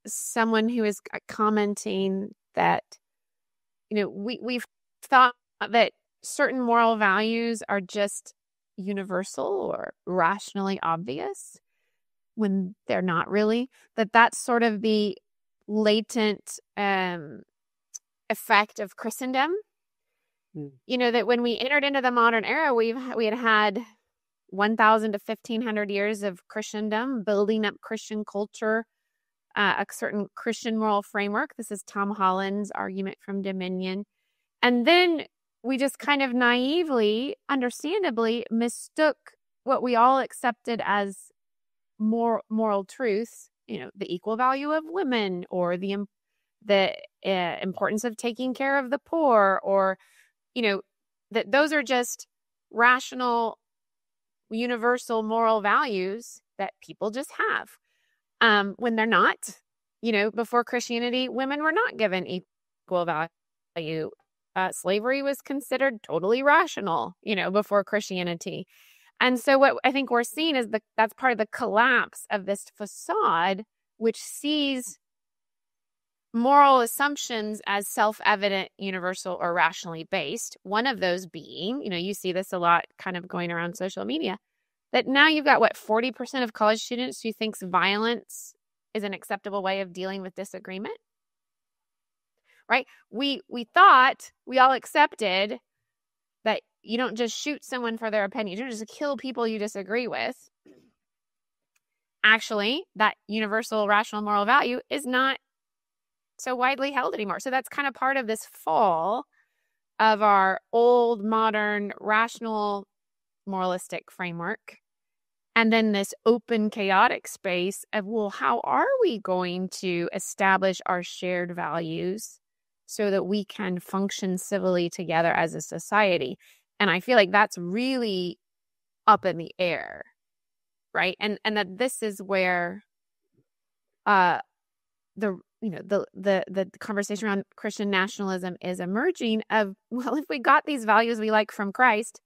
someone who is commenting that, we've thought that certain moral values are just universal or rationally obvious when they're not really, that's sort of the latent effect of Christendom. That when we entered into the modern era, we had 1,000 to 1,500 years of Christendom building up Christian culture, a certain Christian moral framework. This is Tom Holland's argument from Dominion. And then we just kind of naively, understandably, mistook what we all accepted as moral truths, the equal value of women, or the importance of taking care of the poor, or, that those are just rational, universal moral values that people just have. When they're not, before Christianity, women were not given equal value. Slavery was considered totally rational, before Christianity. And so what I think we're seeing is that's part of the collapse of this facade, which sees moral assumptions as self-evident, universal, or rationally based. One of those being, you see this a lot kind of going around social media, that now you've got 40% of college students who thinks violence is an acceptable way of dealing with disagreement. Right? We thought, we all accepted that you don't just shoot someone for their opinion. You don't just kill people you disagree with. Actually, that universal rational moral value is not so widely held anymore. So that's kind of part of this fall of our old, modern, rational, moralistic framework. And then this open, chaotic space of, how are we going to establish our shared values so that we can function civilly together as a society? And I feel like that's really up in the air, right? And that this is where the conversation around Christian nationalism is emerging of, if we got these values we like from Christ,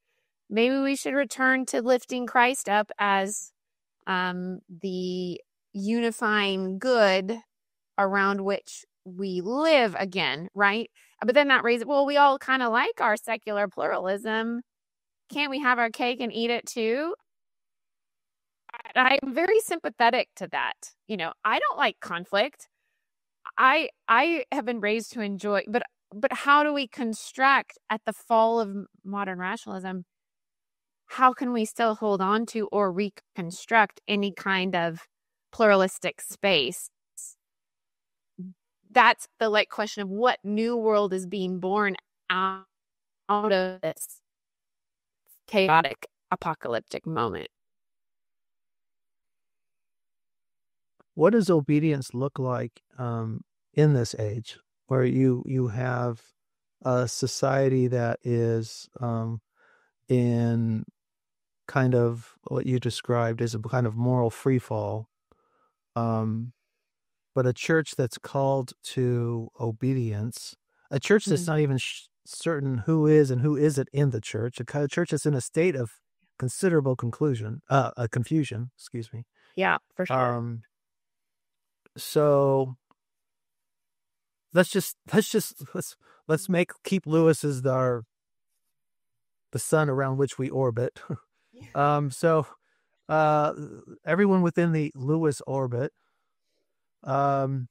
maybe we should return to lifting Christ up as the unifying good around which we live again, right? But then that raises, we all kind of like our secular pluralism. Can't we have our cake and eat it too? I'm very sympathetic to that. I don't like conflict. I have been raised to enjoy, but how do we construct at the fall of modern rationalism? How can we still hold on to or reconstruct any kind of pluralistic space? That's the question of what new world is being born out of this chaotic apocalyptic moment. What does obedience look like in this age, where you have a society that is in kind of what you described as a kind of moral freefall, but a church that's called to obedience, a church that's not even certain who is and who isn't in the church, a kind of church that's in a state of considerable confusion. Excuse me. Yeah, for sure. So let's keep Lewis as the sun around which we orbit. So everyone within the Lewis orbit, what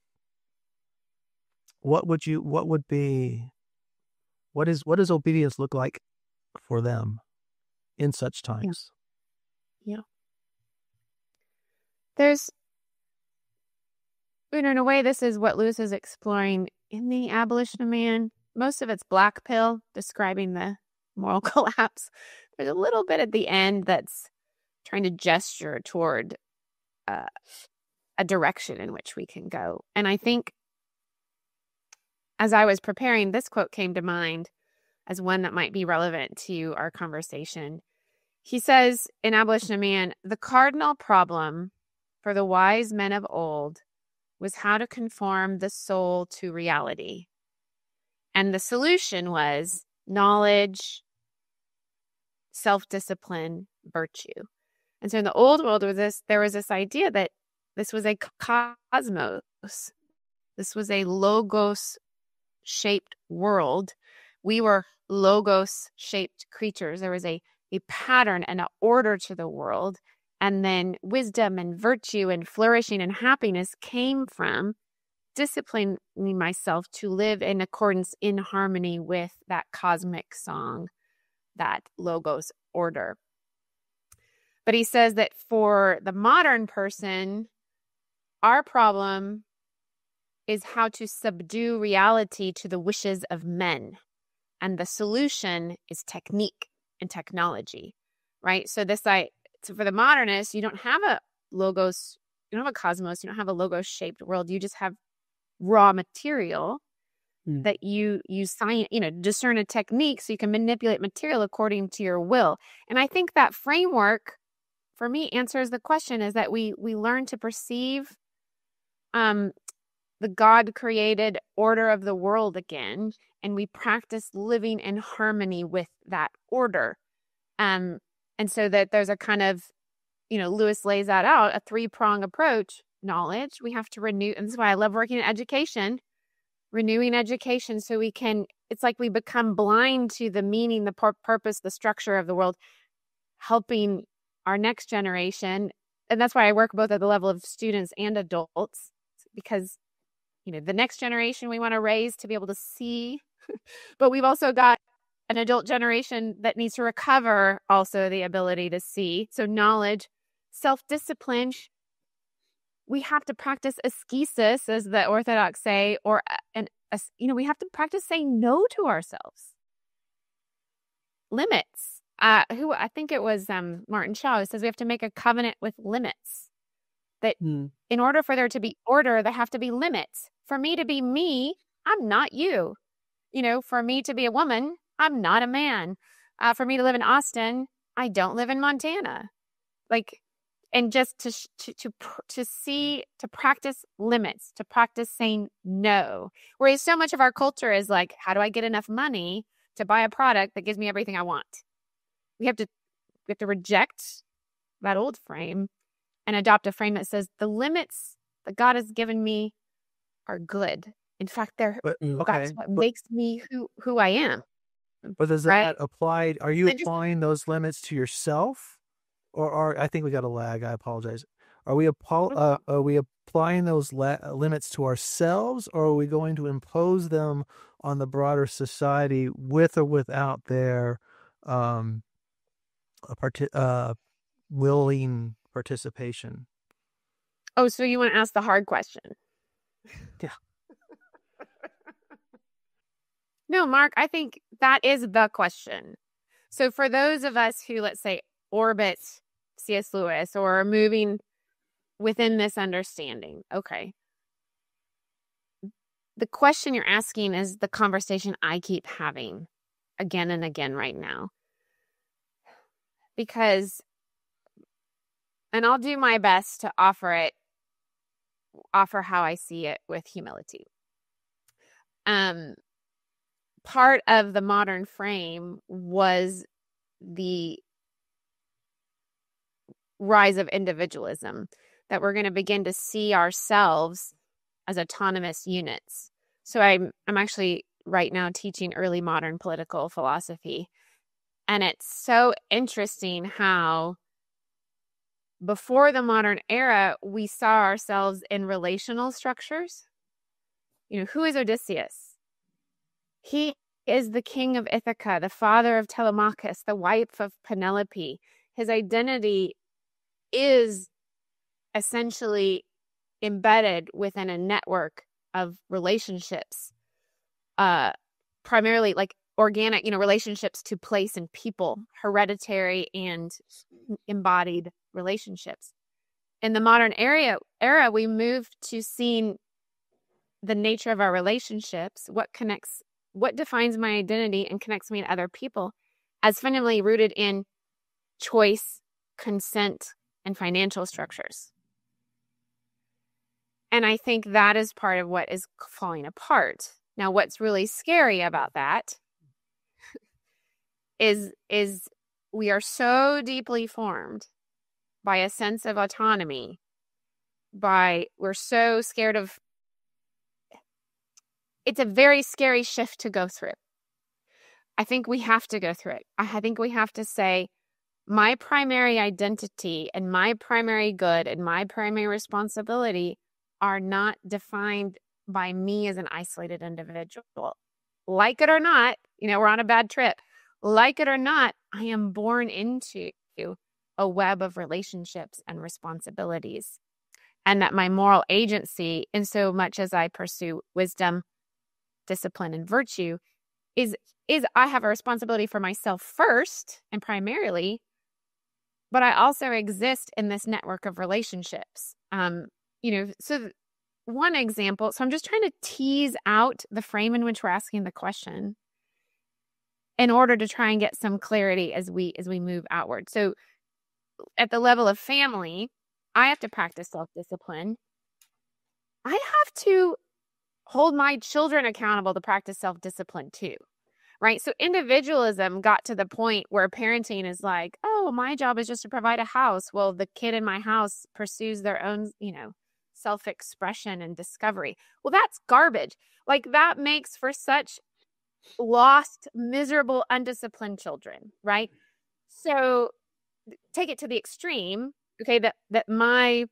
does obedience look like for them in such times? Yeah. There's, in a way, this is what Lewis is exploring in the Abolition of Man. Most of it's black pill, describing the moral collapse. There's a little bit at the end that's trying to gesture toward a direction in which we can go. And I think as I was preparing, this quote came to mind as one that might be relevant to our conversation. He says in Abolition of Man, the cardinal problem for the wise men of old was how to conform the soul to reality. And the solution was knowledge, self-discipline, virtue. And so in the old world, there was this idea that this was a cosmos. This was a logos-shaped world. We were logos-shaped creatures. There was a pattern and an order to the world. And then wisdom and virtue and flourishing and happiness came from disciplining myself to live in accordance, in harmony with that cosmic song, that logos order. But he says that for the modern person, our problem is how to subdue reality to the wishes of men. And the solution is technique and technology, right? So for the modernist, you don't have a logos, you don't have a cosmos, you don't have a logos-shaped world. You just have raw material that you discern a technique so you can manipulate material according to your will. And I think that framework, for me, answers the question, is that we learn to perceive the God-created order of the world again, and we practice living in harmony with that order. And so that there's a kind of, Lewis lays that out, a three-prong approach. Knowledge, we have to renew, and this is why I love working in education, renewing education so it's like we become blind to the meaning, the purpose, the structure of the world, helping our next generation. And that's why I work both at the level of students and adults, because the next generation we want to raise to be able to see, but we've also got an adult generation that needs to recover also the ability to see. So knowledge, self-discipline, we have to practice ascesis, as the Orthodox say, we have to practice saying no to ourselves. Limits. I think it was Martin Shaw who says we have to make a covenant with limits. That in order for there to be order, there have to be limits. For me to be me, I'm not you. For me to be a woman, I'm not a man. For me to live in Austin, I don't live in Montana. And just to practice limits, to practice saying no. Whereas so much of our culture is like, how do I get enough money to buy a product that gives me everything I want? We have to reject that old frame and adopt a frame that says the limits that God has given me are good. In fact, that's what makes me who I am. But does that apply? Are you applying those limits to yourself? Or I think we got a lag. I apologize. Are we applying those limits to ourselves, or are we going to impose them on the broader society with or without their willing participation? Oh, so you want to ask the hard question? Yeah. No, Mark, I think that is the question. So for those of us who, let's say, orbit C.S. Lewis or are moving within this understanding, okay, the question you're asking is the conversation I keep having again and again right now. because, and I'll do my best to offer how I see it with humility. Part of the modern frame was the rise of individualism, that we're going to begin to see ourselves as autonomous units. So I'm actually right now teaching early modern political philosophy. And it's so interesting how before the modern era, we saw ourselves in relational structures. Who is Odysseus? He is the king of Ithaca, the father of Telemachus, the wife of Penelope. His identity is essentially embedded within a network of relationships, primarily like organic, relationships to place and people, hereditary and embodied relationships. In the modern era, we moved to seeing the nature of our relationships, what defines my identity and connects me to other people, as fundamentally rooted in choice, consent, and financial structures. And I think that is part of what is falling apart. Now, what's really scary about that is we are so deeply formed by a sense of autonomy, we're so scared of, it's a very scary shift to go through. I think we have to go through it. I think we have to say, my primary identity and my primary good and my primary responsibility are not defined by me as an isolated individual. Like it or not, we're on a bad trip. Like it or not, I am born into a web of relationships and responsibilities. And that my moral agency, in so much as I pursue wisdom, discipline, and virtue, is I have a responsibility for myself first and primarily, but I also exist in this network of relationships. So one example, so I'm just trying to tease out the frame in which we're asking the question in order to try and get some clarity as we move outward. So at the level of family, I have to practice self-discipline. I have to hold my children accountable to practice self-discipline too, right? So individualism got to the point where parenting is like, oh, my job is just to provide a house. Well, the kid in my house pursues their own, self-expression and discovery. Well, that's garbage. Like, that makes for such lost, miserable, undisciplined children, right? So take it to the extreme, okay, that my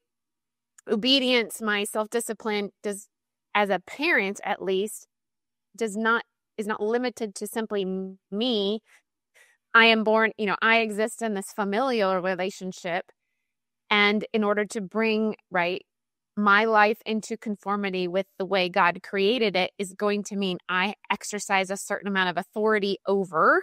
obedience, my self-discipline does, as a parent at least, is not limited to simply me. I am born, I exist in this familial relationship, and in order to bring my life into conformity with the way God created it is going to mean I exercise a certain amount of authority over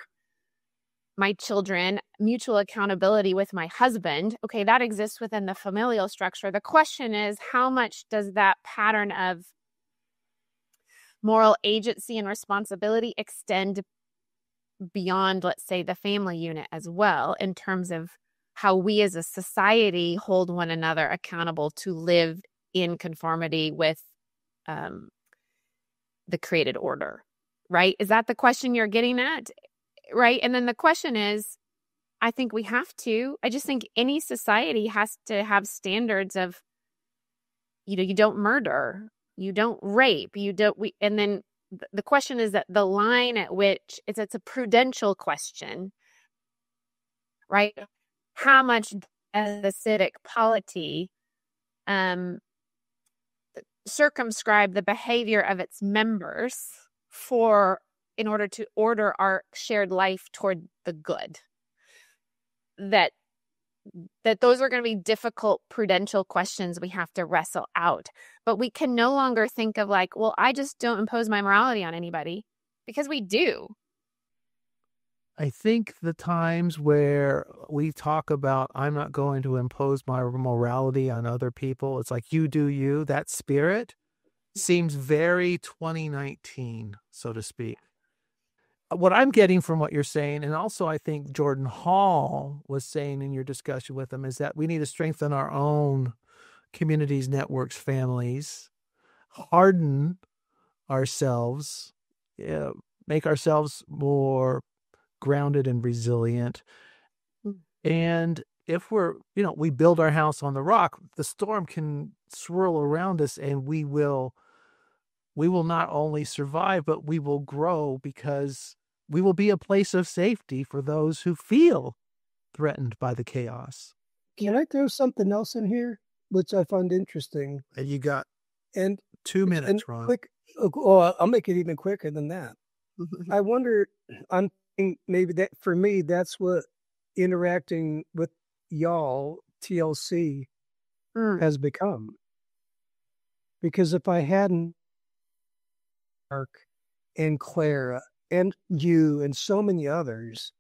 my children, mutual accountability with my husband. Okay, that exists within the familial structure. The question is, how much does that pattern of moral agency and responsibility extend beyond, let's say, the family unit as well, in terms of how we as a society hold one another accountable to live in conformity with the created order, right? Is that the question you're getting at? Right? And then the question is, I think we have to, I just think any society has to have standards of, you don't murder, you don't rape, and then the question is that the line at which it's a prudential question, right? How much does the civic polity circumscribe the behavior of its members in order to order our shared life toward the good? That those are going to be difficult prudential questions we have to wrestle out. But we can no longer think of well, I just don't impose my morality on anybody, because we do. I think the times where we talk about, I'm not going to impose my morality on other people, it's like, you do you, that spirit seems very 2019, so to speak. what I'm getting from what you're saying, and also I think Jordan Hall was saying in your discussion with him, is that we need to strengthen our own communities, networks, families, harden ourselves, make ourselves more grounded and resilient. And if we build our house on the rock, the storm can swirl around us, and we will not only survive, but we will grow, because we will be a place of safety for those who feel threatened by the chaos. Can I throw something else in here, which I find interesting? And you got and 2 minutes, Ron. Quick. Oh, I'll make it even quicker than that. I wonder, I'm thinking maybe that for me, that's what interacting with y'all, TLC, has become. Because if I hadn't Mark and Clara and you and so many others,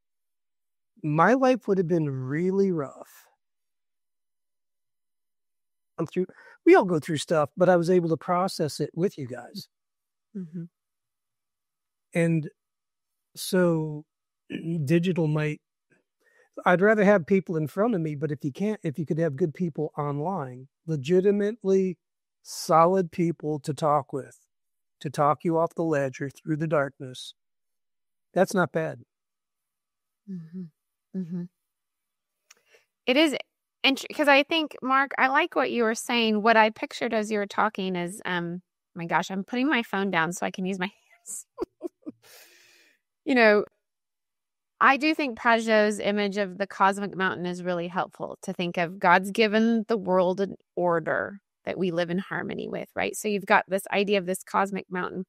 my life would have been really rough. We all go through stuff, but I was able to process it with you guys. Mm-hmm. And so digital I'd rather have people in front of me, but if you could have good people online, legitimately solid people to talk with, to talk you off the ledge or through the darkness, that's not bad. Mm-hmm. Mm-hmm. It is, because I think, Mark, I like what you were saying. What I pictured as you were talking is, my gosh, I'm putting my phone down so I can use my hands. I do think Pageau's image of the cosmic mountain is really helpful to think of. God's given the world an order that we live in harmony with, right? So you've got this idea of this cosmic mountain.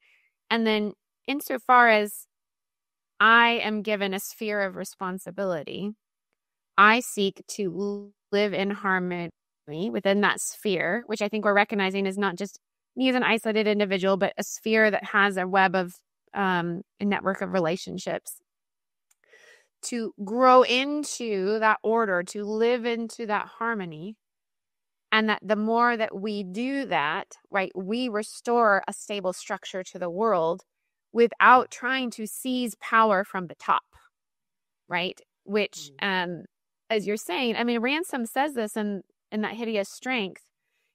And then insofar as I am given a sphere of responsibility, I seek to live in harmony within that sphere, which I think we're recognizing is not just me as an isolated individual, but a sphere that has a web of a network of relationships. To grow into that order, to live into that harmony. And that the more that we do that, right, we restore a stable structure to the world without trying to seize power from the top, right? Which, as you're saying, I mean, Ransom says this in that Hideous Strength.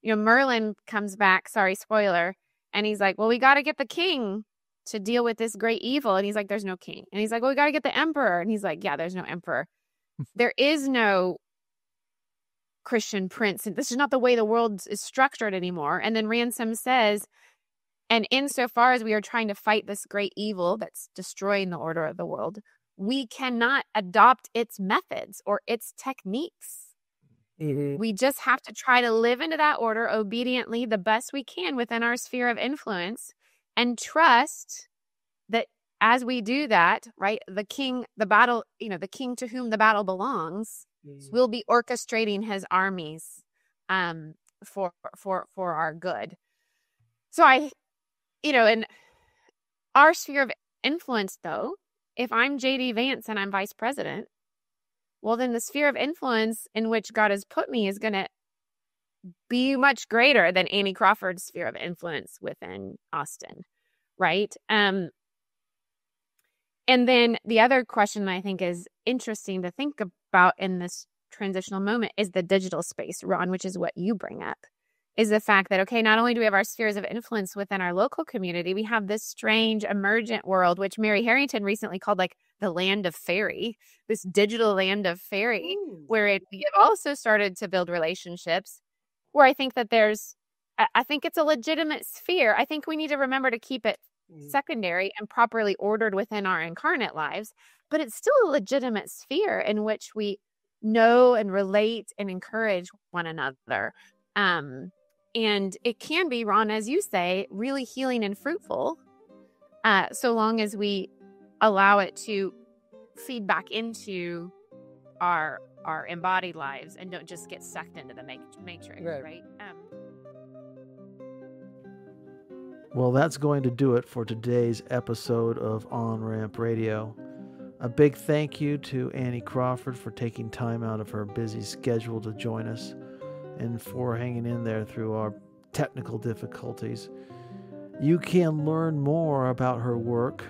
Merlin comes back, sorry, spoiler, and he's like, well, we got to get the king to deal with this great evil. And he's like, there's no king. And he's like, well, we got to get the emperor. And he's like, yeah, there's no emperor. There is no Christian prince. And this is not the way the world is structured anymore. And then Ransom says, and insofar as we are trying to fight this great evil that's destroying the order of the world, we cannot adopt its methods or its techniques. Mm-hmm. We just have to try to live into that order obediently the best we can within our sphere of influence, and trust that as we do that, right, the king to whom the battle belongs, will be orchestrating his armies for our good. So in our sphere of influence, though, if I'm J.D. Vance and I'm vice president, well, then the sphere of influence in which God has put me is going to be much greater than Annie Crawford's sphere of influence within Austin, right? And then the other question I think is interesting to think about in this transitional moment is the digital space, Ron, which is what you bring up, is the fact that, okay, not only do we have our spheres of influence within our local community, we have this strange emergent world, which Mary Harrington recently called like the land of fairy, this digital land of fairy, where we have also started to build relationships where I think that I think it's a legitimate sphere. I think we need to remember to keep it secondary and properly ordered within our incarnate lives, but it's still a legitimate sphere in which we know and relate and encourage one another. And it can be, Ron, as you say, really healing and fruitful, so long as we allow it to feed back into our embodied lives and don't just get sucked into the matrix, right? Well, that's going to do it for today's episode of On Ramp Radio. A big thank you to Annie Crawford for taking time out of her busy schedule to join us and for hanging in there through our technical difficulties. You can learn more about her work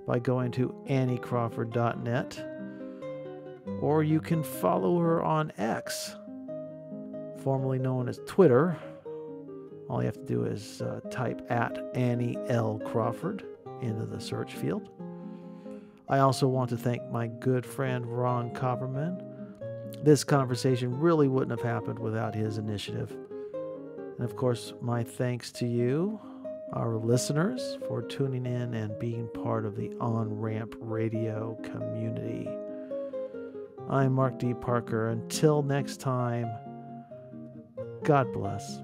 by going to anniecrawford.net, or you can follow her on X, formerly known as Twitter. All you have to do is type at Annie L. Crawford into the search field. I also want to thank my good friend Ron Copperman. This conversation really wouldn't have happened without his initiative. And of course, my thanks to you, our listeners, for tuning in and being part of the On-Ramp Radio community. I'm Mark D. Parker. Until next time, God bless.